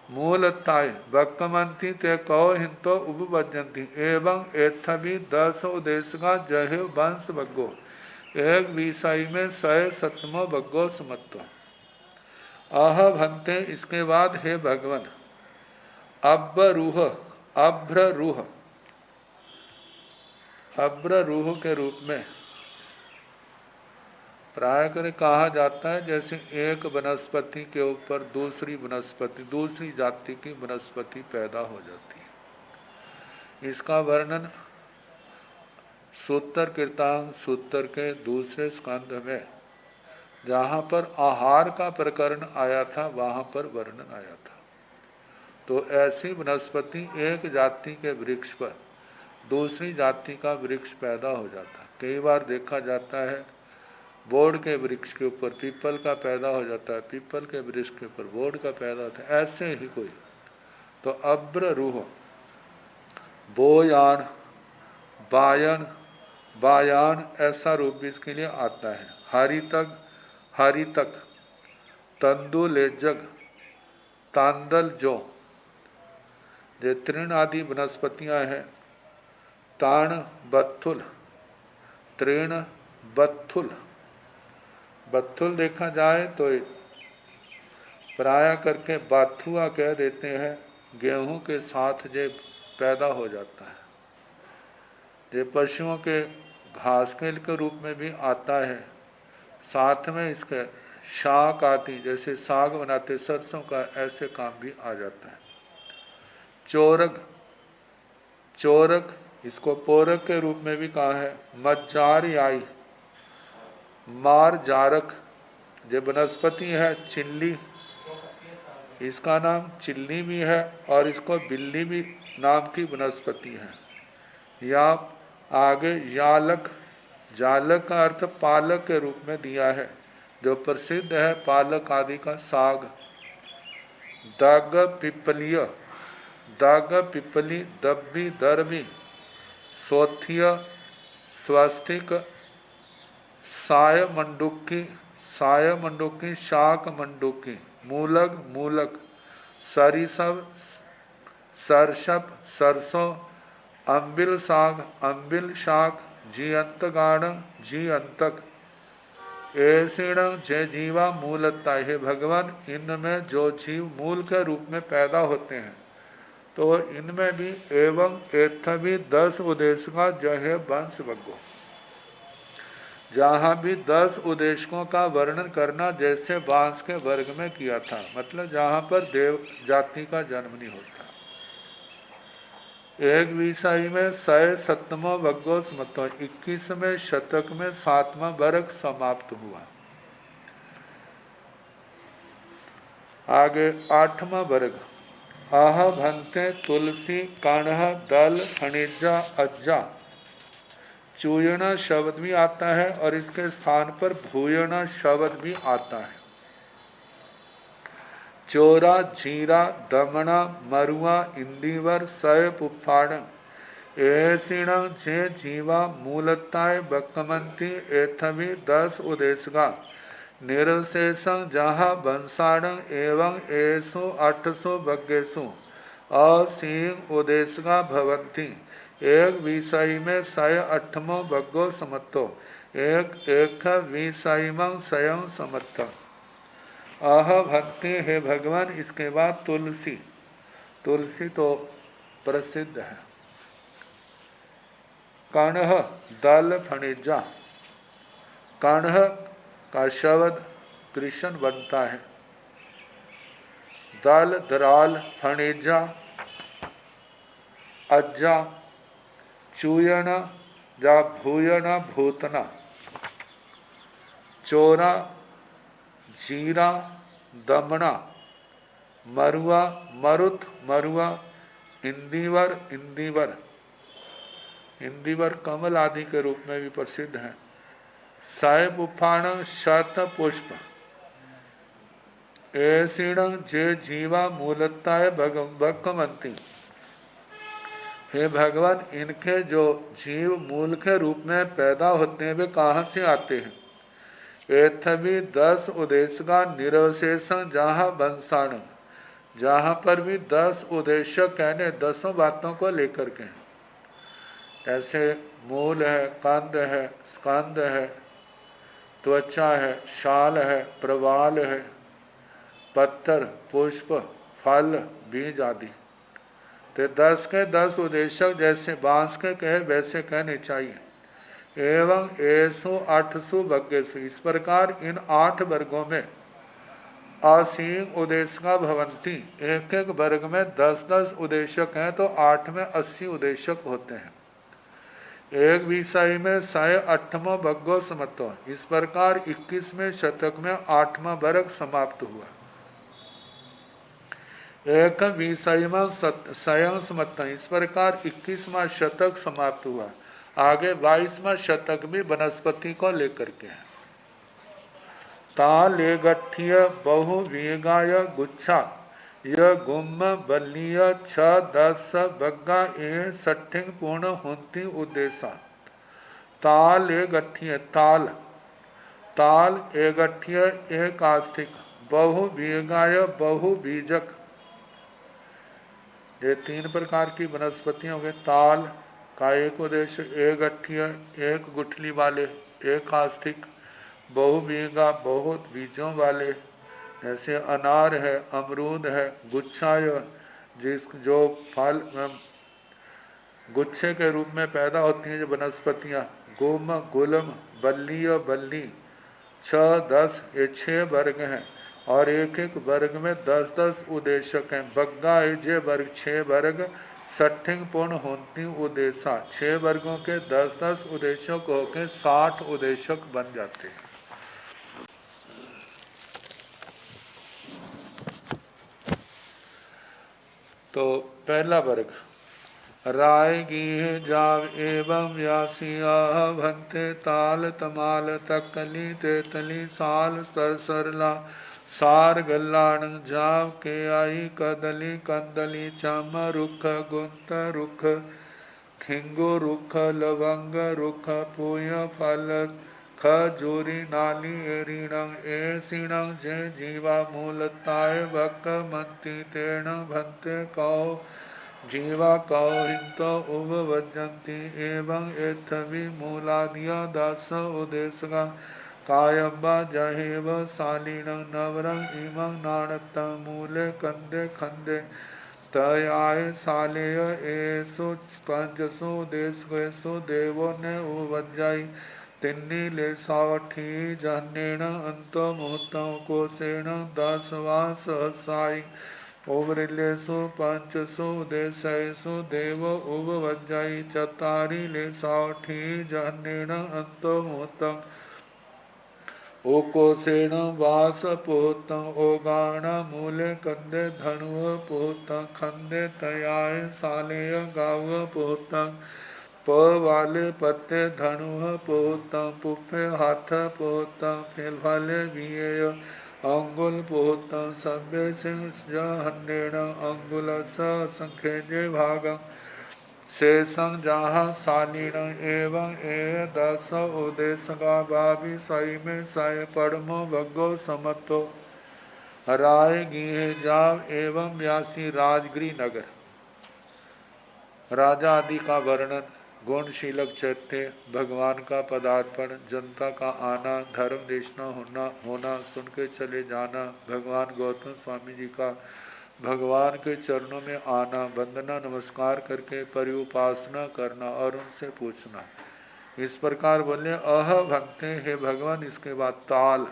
S1: मूलताय बक्कमंती ते कहो हिंतो उपभजंती एवं एथवी 10 उदेशगा जहे वंश बग्गो एक विषय में 107 बग्गो समत्व। अह भंते, इसके बाद हे भगवान, अभ्र रूह के रूप में प्राय कर कहा जाता है। जैसे एक वनस्पति के ऊपर दूसरी वनस्पति, दूसरी जाति की वनस्पति पैदा हो जाती है। इसका वर्णन सूत्र कीर्तांग सूत्र के दूसरे स्कंध में, जहाँ पर आहार का प्रकरण आया था, वहाँ पर वर्णन आया था। तो ऐसी वनस्पति एक जाति के वृक्ष पर दूसरी जाति का वृक्ष पैदा हो जाता है। कई बार देखा जाता है बोर्ड के वृक्ष के ऊपर पीपल का पैदा हो जाता है, पीपल के वृक्ष के ऊपर बोर्ड का पैदा होता है, ऐसे ही कोई। तो अब्र रूह, बोयान, बायान ऐसा रूप भी इसके लिए आता है। हरितक, तंदुलेजग, तांदल जो, ये तृण आदि वनस्पतियां हैं। ताण बत्थुल, तृण बत्थुल देखा जाए तो प्राय करके बाथुआ कह देते हैं। गेहूं के साथ जे पैदा हो जाता है, ये पशुओं के घास के रूप में भी आता है। साथ में इसके शाक आदि, जैसे साग बनाते सरसों का, ऐसे काम भी आ जाता है। चोरक इसको पोरक के रूप में भी कहा है। मज्जार याई, मार जारक, जो वनस्पति है। चिल्ली, इसका नाम चिल्ली भी है और इसको बिल्ली भी नाम की वनस्पति है। या आगे जालक का अर्थ पालक के रूप में दिया है, जो प्रसिद्ध है पालक आदि का साग। दाग पिपली, दब्बी दरबी, सोथिय स्वस्तिक, साय मंडुकी, शाक मंडुकी, मूलक, सरिसव, सरसप, सरसों, अम्बिल शाक, जियंतक, ऐसिण जय जीवा मूलता। हे भगवान, इनमें जो जीव मूल के रूप में पैदा होते हैं, तो इनमें भी एवं एथवी 10 उद्देश्य का जय वंश बग्गो, जहाँ भी 10 उद्देश्यों का वर्णन करना जैसे बांस के वर्ग में किया था, मतलब जहाँ पर देव जाति का जन्म नहीं होता। एक विषय में 107वां बग्गो समत्व, 21वें शतक में 7वां वर्ग समाप्त हुआ। आगे 8वां वर्ग आह भंते तुलसी कणह दल खनिजा अज्जा। चूयना शब्द भी आता है और इसके स्थान पर भूयना शब्द भी आता है। चोरा, जीरा, दमना, मरुआ, इंदिवर, सय पुफाड़, ऐसिण जे जीवा मूलताय बक्कमंती एथवी 10 उदेशगा निरशेषं जहाँ वंशाण एवं एसु 800 बग्गेशु असिंह उदेशगा भवंती। एक विषय में 108वां बग्गो समत्तो, एक विषयमं स्वयं समत्त। आह भक्ति, हे भगवान। इसके बाद तुलसी। तुलसी तो प्रसिद्ध है। कणह दल फणिजा। कणह का शब्द कृष्ण बनता है। दल दराल फणिजा अज्जा चूयन जा भूयन भूतना चोरा जीरा दमना मरुआ मरुत मरुआ इंदिवर इंदिवर। इंदिवर कमल आदि के रूप में भी प्रसिद्ध है। साहेब उफाण शत पुष्प ऐसीण जे जीवा मूलताय भगवंती। हे भगवान, इनके जो जीव मूल के रूप में पैदा होते हैं वे कहाँ से आते हैं? एथवी 10 उद्देश्य का निरवशेषण जहाँ बंसाण, जहाँ पर भी 10 उद्देश्य कहने 10 बातों को लेकर के, ऐसे मूल है, कंद है, स्कंद है, त्वचा है, शाल है, प्रवाल है, पत्थर, पुष्प, फल, बीज आदि। तो 10 के 10 उद्देश्य जैसे बांस के कहे वैसे कहने चाहिए। एवं 800 वर्गेषु, इस प्रकार इन 8 वर्गों में असीम उद्देश्य का भवंती, एक एक वर्ग में 10-10 उद्देशक हैं तो 8 में 80 उद्देशक होते हैं। एक विषय में 108वां वर्गो समत्व, इस प्रकार 21वें शतक में 8वां वर्ग समाप्त हुआ। एक विषय में स्वयं समत्व, इस प्रकार 21वां शतक समाप्त हुआ। आगे 22वां शतक भी वनस्पति को लेकर के है। ताले गठिय बहु वेगाय गुच्छा य गुम बलिय 6-10 बग्गा ए सठिंग पूर्ण होती उद्देशा। ताल ए गठिय, ताल ताल ए गठिय एक आस्तिक, बहु वेगाय बहु बीजक, ये 3 प्रकार की वनस्पतियों के। ताल का एक उद्देश्य, एक गठिय एक गुठली वाले, एक आस्तिक, बहुबीघा बहुत बीजों वाले, जैसे अनार है, अमरूद है। गुच्छाय, जो फल गुच्छे के रूप में पैदा होती हैं जो वनस्पतियाँ। गुम गुलम बल्ली और बल्ली 6-10, ये 6 वर्ग हैं और एक एक वर्ग में 10-10 उद्देशक हैं। बग्गा ये वर्ग 6 वर्ग, सठिंग पूर्ण होती उद्देशा, 6 वर्गों के 10-10 उद्देशक होकर 60 उद्देशक बन जाते हैं। तो पहला वर्ग राय गीह जाव एवं व्यासिया भंते ताल तमाल तकली तेतली साल सरला सार गल्लाण जाव के आई कदली कंदली चम रुख गुंत रुख खिंगो रुख लवंग रुख पूय फल खजूरी नाली एरीणं ए सीणं जे जीवा मूलताय वक मंती तेण भंते कौ जीवा कौ हिंतो उपवजंती एवं एथवि मूलादिया 10 उद्देशका कायब्बा जहेव शालीनं नवरं इमं नाणत्तं मूले कंदे खंदे तयाय शालेय एसु 5 उद्देशकेषु देवो ने उपवज्जाई तिन्नी ले सावठी जहनेण अंतो मुहूर्तं कोशेण 10 वा सहसाई उवरिलेषु 5 उद्देशेषु देव उपवज्जाई चतारी ले सावठी जहनेण अंतो मुहूर्तं ओकोशेण वास पोहतं ओगाण मूले कंदे धनुव पोहतं खंदे तयाय सालेय गाव पोहतं प वाले पत्ते धनुह पोहतं पुफे हाथ पोहतं फिल वाले वियेय अंगुल पोहतं सभ्य सिंह हन्नेण अंगुल संखेजे भागं शेषं जहाँ शालीण एवं ए 10 उद्देशका भावी सही में सय पड़मो भगो समतो राय गीह जाव एवं व्यासी राजगिरी नगर। राजा आदि का वर्णन गुणशीलक चैत्य, भगवान का पदार्पण, जनता का आना, धर्म देशना होना, सुन के चले जाना, भगवान गौतम स्वामी जी का भगवान के चरणों में आना, वंदना नमस्कार करके परिउपासना करना और उनसे पूछना। इस प्रकार बोले अह भक्ते, हे भगवान। इसके बाद ताल,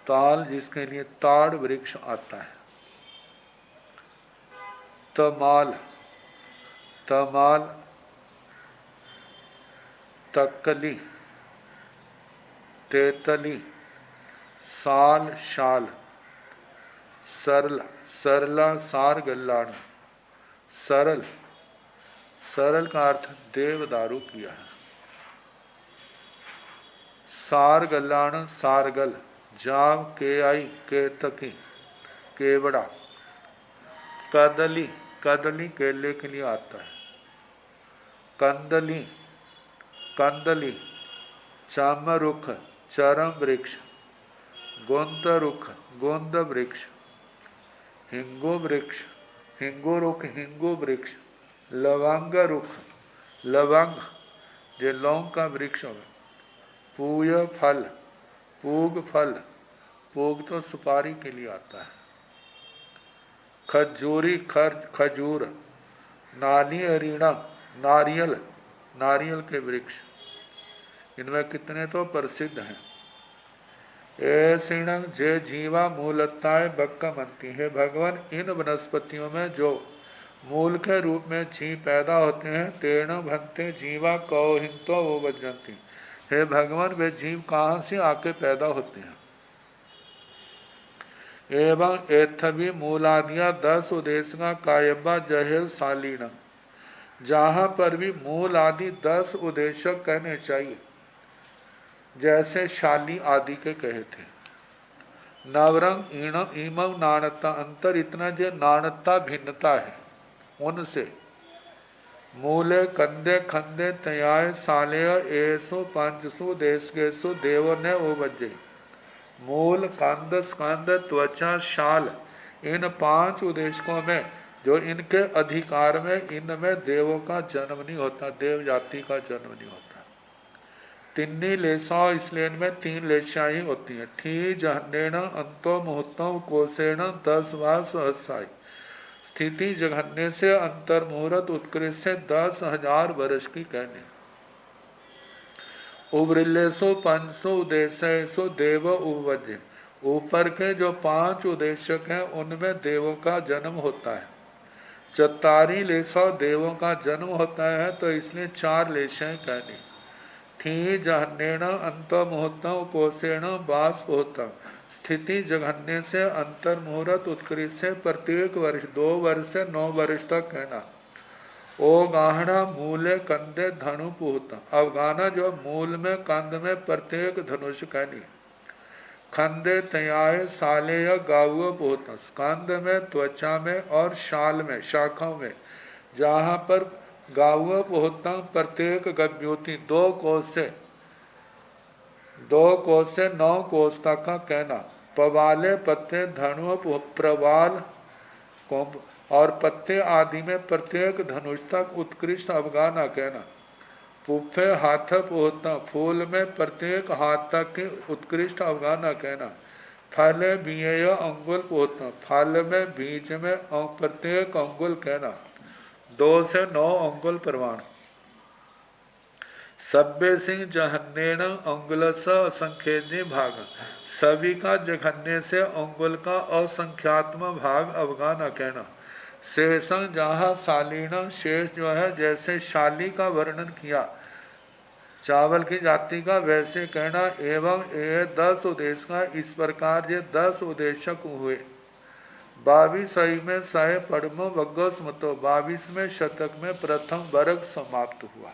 S1: ताल जिसके लिए ताड़ वृक्ष आता है। तमाल, तमाल, तकली, तेतली, साल, शाल, सरल, सरला, सार गल्लाण, सरल, सरल का अर्थ देवदारू किया है। सार गल्लाण, सारगल, जाव, के आई, केतकी, केवड़ा, कदली, कदली केले के लिए आता है। कंदली, कंदली, चामरुख, चरम वृक्ष, गोंद रुख, गोंद वृक्ष, हिंगो वृक्ष, हिंगो रुख, हिंगो वृक्ष, लवंग रुख, लवंग जो लौंग का वृक्ष हो। पूय फल, पूग फल, पूग तो सुपारी के लिए आता है। खजूरी, खजूर, नारियणा, नारियल, नारियल के वृक्ष। इनमें कितने तो प्रसिद्ध हैं। ऐसिणं जे जीवा मूलताएं बक्कमंती है। भगवान इन वनस्पतियों में जो मूल के रूप में जीव पैदा होते हैं, तेण भंते जीवा कौहिंतो वो बजंती। हे भगवान, वे जीव कहाँ से आके पैदा होते हैं। एवं एथवी मूलादिया 10 उद्देश्य कायबा जहेल सालीना। जहाँ पर भी मूल आदि 10 उद्देश्य कहने चाहिए, जैसे शाली आदि के कहे थे। नवरंग ईण ईमव नाणता, अंतर इतना जो नाणता भिन्नता है उनसे। मूले कंदे खंदे तयाय सालेय एसो पंचसु देशकेशु देव ने उपजे। मूल, कंद, स्कंद, त्वचा, शाल, इन 5 उद्देश्यों में जो इनके अधिकार में, इनमें देवों का जन्म नहीं होता, देव जाति का जन्म नहीं होता। तिन्नी लेसा, इसलिए इनमें 3 लेशाएं ही होती हैं। ठी जहन्नेण अंतो मुहूर्तों कोसेण 10 वा सहस्राय। स्थिति जघन्य से, अंतर मुहूर्त उत्कृष्ट से 10,000 वर्ष की कहने। उब्रिलेसो 500 उद्देश्यसो देव उपवज्य। ऊपर के जो 5 उद्देशक हैं उनमें देवों का जन्म होता है। चतारी लेसा देवों का जन्म होता है, तो इसलिए 4 लेशाएं कहनी। थी जहन्नेण अंत मुहूर्तम कोसेण बाष्प होता। स्थिति जघन्य से, अंतर मुहूर्त उत्कृष्ट से, प्रत्येक वर्ष 2 वर्ष से 9 वर्ष तक कहना। ओ गाहना मूले कंदे धनु पुहता। अवगाना जो मूल में, कंद में, प्रत्येक धनुष कहनी। खंदे तयाय सालेय गाव पुहता। स्कंद में, त्वचा में और शाल में, शाखाओं में, जहाँ पर गाव पुहता प्रत्येक गभ्योति 2 कोस से 9 कोस तक का कहना। पवाले पत्ते धनु प्रवाल कोंब और पत्ते आदि में प्रत्येक धनुष तक उत्कृष्ट अवगाना कहना। पुफे हाथ पोहता, फूल में प्रत्येक हाथ तक के उत्कृष्ट अवगाना कहना। फल बीय अंगुल पोहता, फल में, बीज में प्रत्येक अंगुल कहना। 2 से 9 अंगुल प्रमाण। सभ्य सिंह जहन्नेण अंगुलस असंख्येय भाग। सभी का जघन्य से अंगुल का असंख्यात्म भाग अवगाना कहना। शेषं जहाँ शालीन, शेष जो है जैसे शाली का वर्णन किया चावल की जाति का, वैसे कहना। एवं ये 10 उद्देश्य का इस प्रकार ये 10 उद्देशक हुए। 22 में सह पड़मो वग्गो स्मृतो। 22वें शतक में प्रथम वर्ग समाप्त हुआ।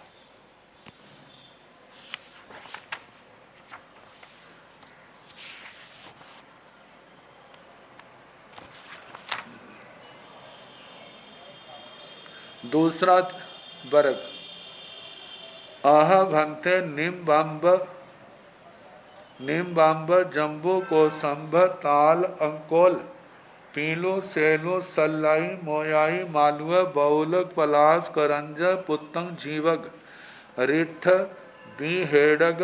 S1: दूसरा वर्ग आह भंते निम्बाम्ब, निम्बाम्ब, जम्बू कोसंभ, ताल, अंकोल, पीलो सेलो सल्लाई मोयाई मालुआ बौलक पलास करंज पुत्तंग जीवग रिठ बीहेडग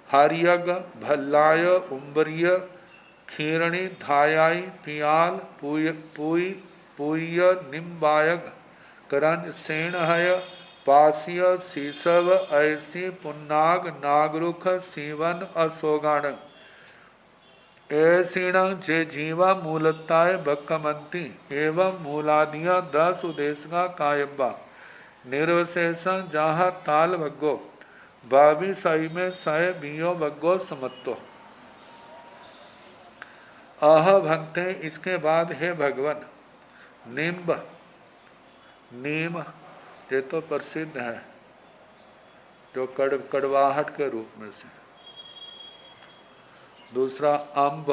S1: हरियग भल्लाय उम्बरिय खीरणी धायाई पियाल पुय निम्बायग करंज सेणहय पासिय सीसव ऐसी पुन्नाग नागरुख सीवन असोगाण ऐसीण जे जीवा मूलताय बक्कमंती एवं मूलादिया 10 उदेशगा कायब्बा निर्वशेषण जहाँ ताल भग्गो बावी सही में सय बियो भग्गो समत्तो अह भंते। इसके बाद हे भगवन निम्ब नीम ये तो प्रसिद्ध है जो कड़वाहट के रूप में से। दूसरा अम्ब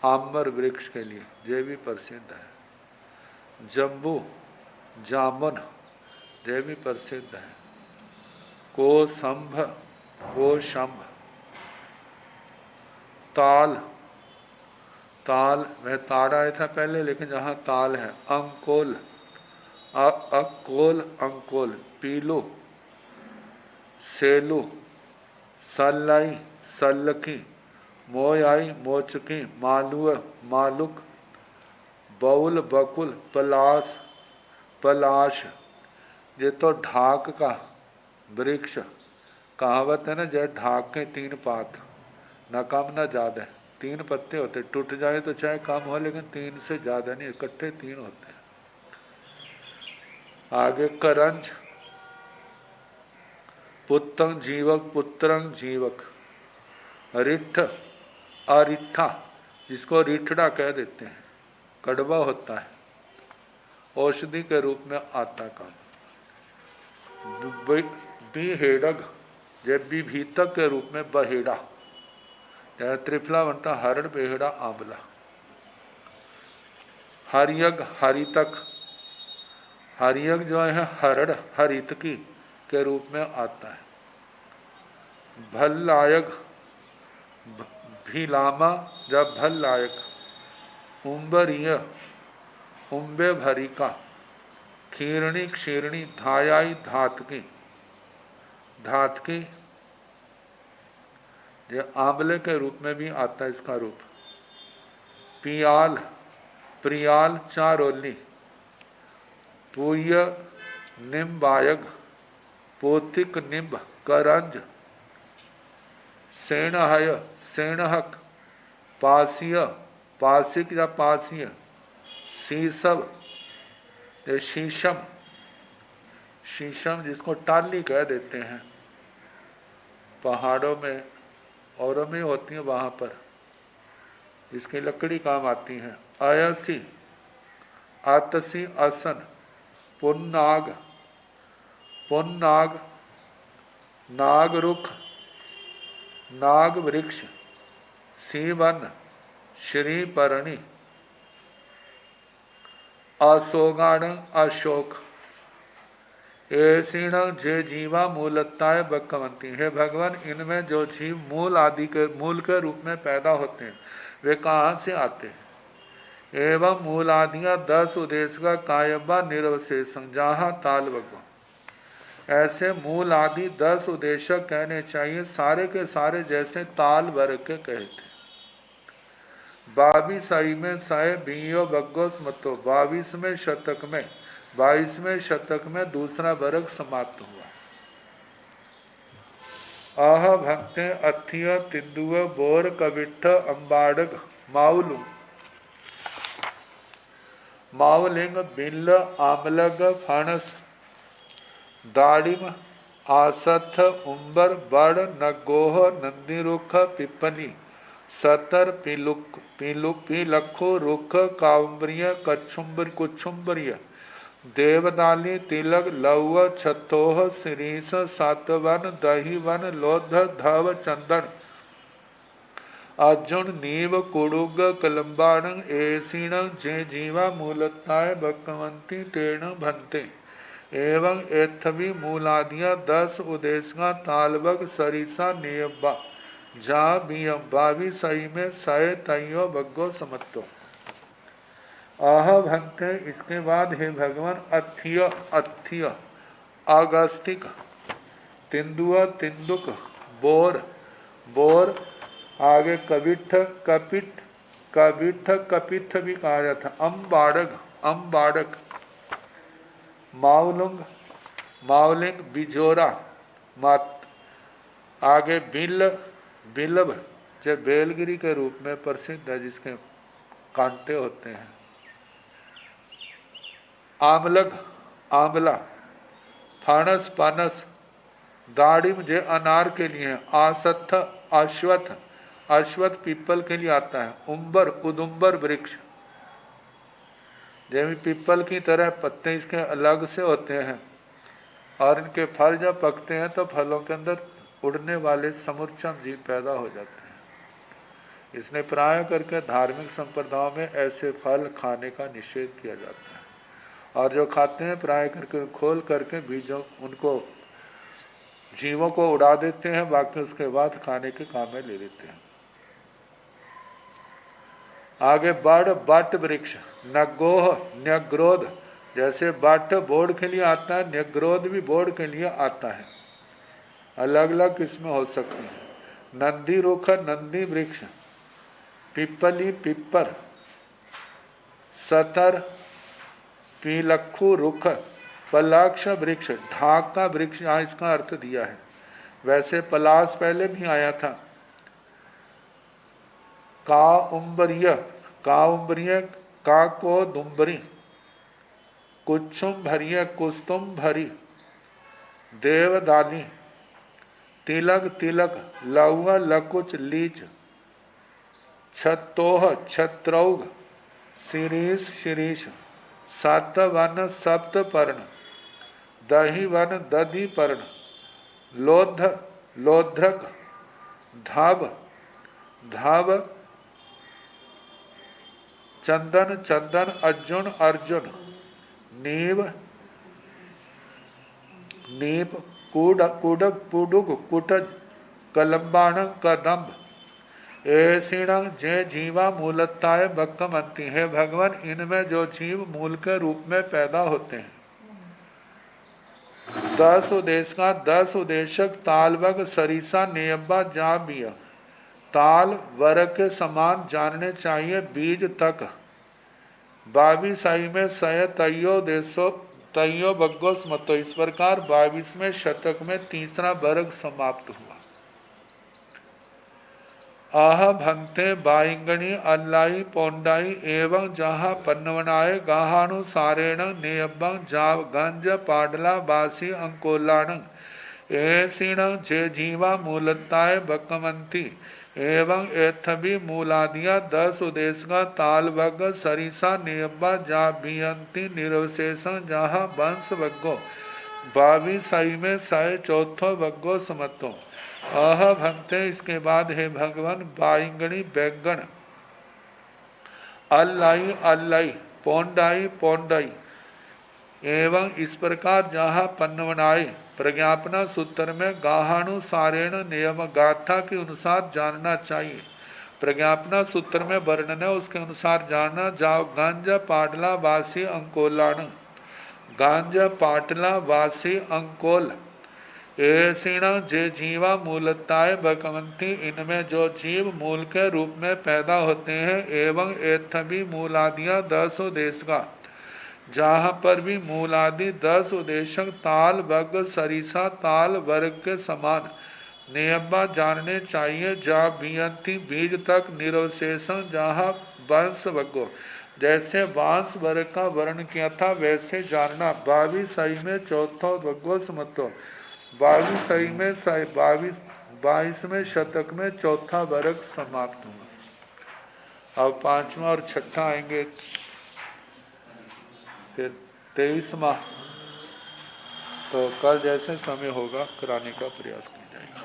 S1: आम्र वृक्ष के लिए ये भी प्रसिद्ध है। जम्बू जामुन ये भी प्रसिद्ध है। कोसंभ कोशंभ ताल ताल वह ताड़ आया था पहले लेकिन जहाँ ताल है। अंकोल अकोल अंकोल पीलू सेलू सल्लाई सल्लकी मोयाई मोचकी मालुआ मालुक बउल बकुल पलास पलाश ये तो ढाक का वृक्ष कहावत है ना। जय ढाक के 3 पात न कम न ज्यादा 3 पत्ते होते टूट जाए तो चाहे कम हो लेकिन 3 से ज्यादा नहीं इकट्ठे 3 होते हैं। आगे करंज पुत्तंग जीवक पुत्रंग जीवक रिठ अरिठा जिसको रिठड़ा कह देते हैं कड़वा होता है औषधि के रूप में आता काम। बीहेड़ग जब विभीतक के रूप में बहेड़ा त्रिफला बनता हरण बेहड़ा आंवला। हरियग हरितक हरियग जो है हरण हरितकी के रूप में आता है। भल्लायक भीलामा जब भल्लायक उम्बरीय उम्बे भरिका खीरणी क्षीरणी धायाई धातकी धातकी ये आंवले के रूप में भी आता है इसका रूप। पियाल प्रियाल चारोली पुय निम्बायग पोतिक निम्ब करंज सेणहय सेणहक पासिय पासिक या पासिय शीशव ये शीशम शीशम जिसको टाली कह देते हैं पहाड़ों में औरों में होती है वहाँ पर इसकी लकड़ी काम आती है। अयसी आतसी असन पुन्नाग पुन्नाग नागरुख नाग वृक्ष सीवन श्रीपर्णी असोगाण अशोक ऐसीण जे जीवा मूलताय बकवंती। है भगवान इनमें जो जीव मूल आदि के मूल के रूप में पैदा होते हैं वे कहाँ से आते हैं। एवं मूल आदियाँ 10 उदेश का कायबा निरवशेषं जहाँ ताल भगवान ऐसे मूल आदि 10 उदेशक कहने चाहिए सारे के सारे जैसे ताल वर्ग के कहते। 22 में सय बियो बग्गो स्मतो 22वें शतक में 22वें शतक में दूसरा वर्ग समाप्त हुआ। आह भक्ते अथिय तिंदुव बोर कविठ अम्बाड़ग माउलू मावलिंग बिल्ल आमलग फणस दाड़िम आसथ उम्बर बड़ नगोह नंदीरुख पिपनी सतर पीलखो रुख काउम्बरिय कुछुम्बरिय देवदाली तिलक लौह छतोह श्रीस सातवन दहीवन लोध धव चंदन अर्जुन नीव कुड़ुग कलम्बाण ऐसीण जे जीवा मूलताय भक्कवंती तेण भंते। एवं एथवी मूलादिया 10 उदेशगा तालबग सरिसा नियब्बा जा बियम 22 में सय तयो बग्गो समत्तो। आह भंते, इसके बाद हे भगवान, अथ्य अथ्य, आगस्तिक, तिंदुआ तिंदुक, बोर बोर, आगे कविठ कपिठ, कविठ कपिठ भी कहा जाता, अम्बाड़क अम्बाड़क, मावलुंग मावलिंग, बिजोरा मात, आगे बिल बिलब, जो बेलगिरी के रूप में प्रसिद्ध है, जिसके कांटे होते हैं। आमलग आंवला, फानस पानस, दाड़िम जो अनार के लिए, आसत्थ अश्वत्थ, अश्वत्थ पीपल के लिए आता है। उम्बर उदुम्बर वृक्ष, जैसे पीपल की तरह पत्ते इसके अलग से होते हैं, और इनके फल जब पकते हैं तो फलों के अंदर उड़ने वाले समुच्चम जीव पैदा हो जाते हैं। इसने प्राय करके धार्मिक संप्रदायों में ऐसे फल खाने का निषेध किया जाता है, और जो खाते हैं प्राय करके खोल करके बीजों उनको जीवों को उड़ा देते हैं, बाकी उसके बाद खाने के काम में ले लेते हैं। आगे बड़ बट वृक्ष, नगोह न्यग्रोध, जैसे बट बोर्ड के लिए आता है, न्यग्रोध भी बोर्ड के लिए आता है, अलग अलग किस्में हो सकती हैं। नंदी रुख नंदी वृक्ष, पिपली पिपर, सतर पीलखू रुख, पलाक्ष वृक्ष, ढाक का वृक्ष, यहाँ इसका अर्थ दिया है। वैसे पलाश पहले भी आया था। काउम्बरिय काउम्बरिय, का को दुम्बरी, कुच्छुम भरिय कुस्तुम भरी, देवदानी, तिलक तिलक, लौह लकुच लीच, छतोह छत्रौघ, शिरीष शिरीष, सातवन सप्तपर्ण, दही वन दधि पर्ण, लोध लोध्रक, धब धब, चंदन चंदन, अर्जुन अर्जुन, नीव नीप, कुडक पुडुक कुटज, कलम्बाण कदम्ब, ऐसीण जे जीवा मूलताय भक्तमंती, है भगवान, इनमें जो जीव मूल के रूप में पैदा होते हैं। 10 उदेश का 10 उदेशक, तालवग सरीसा नेयब्बा जा बिया, ताल वर्ग के समान जानने चाहिए बीज तक। 22 में सय तयो देशो तयो बग्गो स्मतो, इस प्रकार 22वें शतक में तीसरा वर्ग समाप्त हुआ। आह भंते बाइंगणी अल्लाई पोंडाई, एवं जहाँ पन्नवनाय गाहानुसारेण नेयब्बं जाव गंज पाडला बासी अंकोलाण, ऐसीण जे जीवा मूलताय बकमंती, एवं एथबी मूलादिया 10 उदेश का, तालवग सरिसा नेयब्बा जा बियंती निरवशेषण, जहाँ वंश वग्गो 22 में सय चौथो वग्गो समतो। आह भंते, इसके बाद हे भगवान, बाइंगणी बैंगन, अल्लाई अल्लाई, पोंडाई पोंडाई, एवं इस प्रकार जहाँ पन्नवनाए, प्रज्ञापना सूत्र में गाहानुसारेण नियम, गाथा के अनुसार जानना चाहिए। प्रज्ञापना सूत्र में वर्णन है, उसके अनुसार जानना। जाओ गंज पाटला वासी अंकोलाण, गंज पाटला वासी अंकोल, ऐसीण जे जीवा मूलताय भगवंती, इनमें जो जीव मूल के रूप में पैदा होते हैं। एवं एथबी मूलादिया 10 उदेश का, जहाँ पर भी मूलादि 10 उदेशक, ताल वग सरिसा, ताल वर्ग के समान नियब्बा जानने चाहिए। जा बियंती बीज तक, निरवशेषण जहाँ वंश वगो, जैसे वांस वर्ग का वर्ण किया था वैसे जानना। 22 में चौथो वगो समतो, 22वें शतक में चौथा वर्ग समाप्त हुआ। अब 5वां और 6ठा आएंगे, फिर 23वां, तो कल जैसे समय होगा कराने का प्रयास किया जाएगा।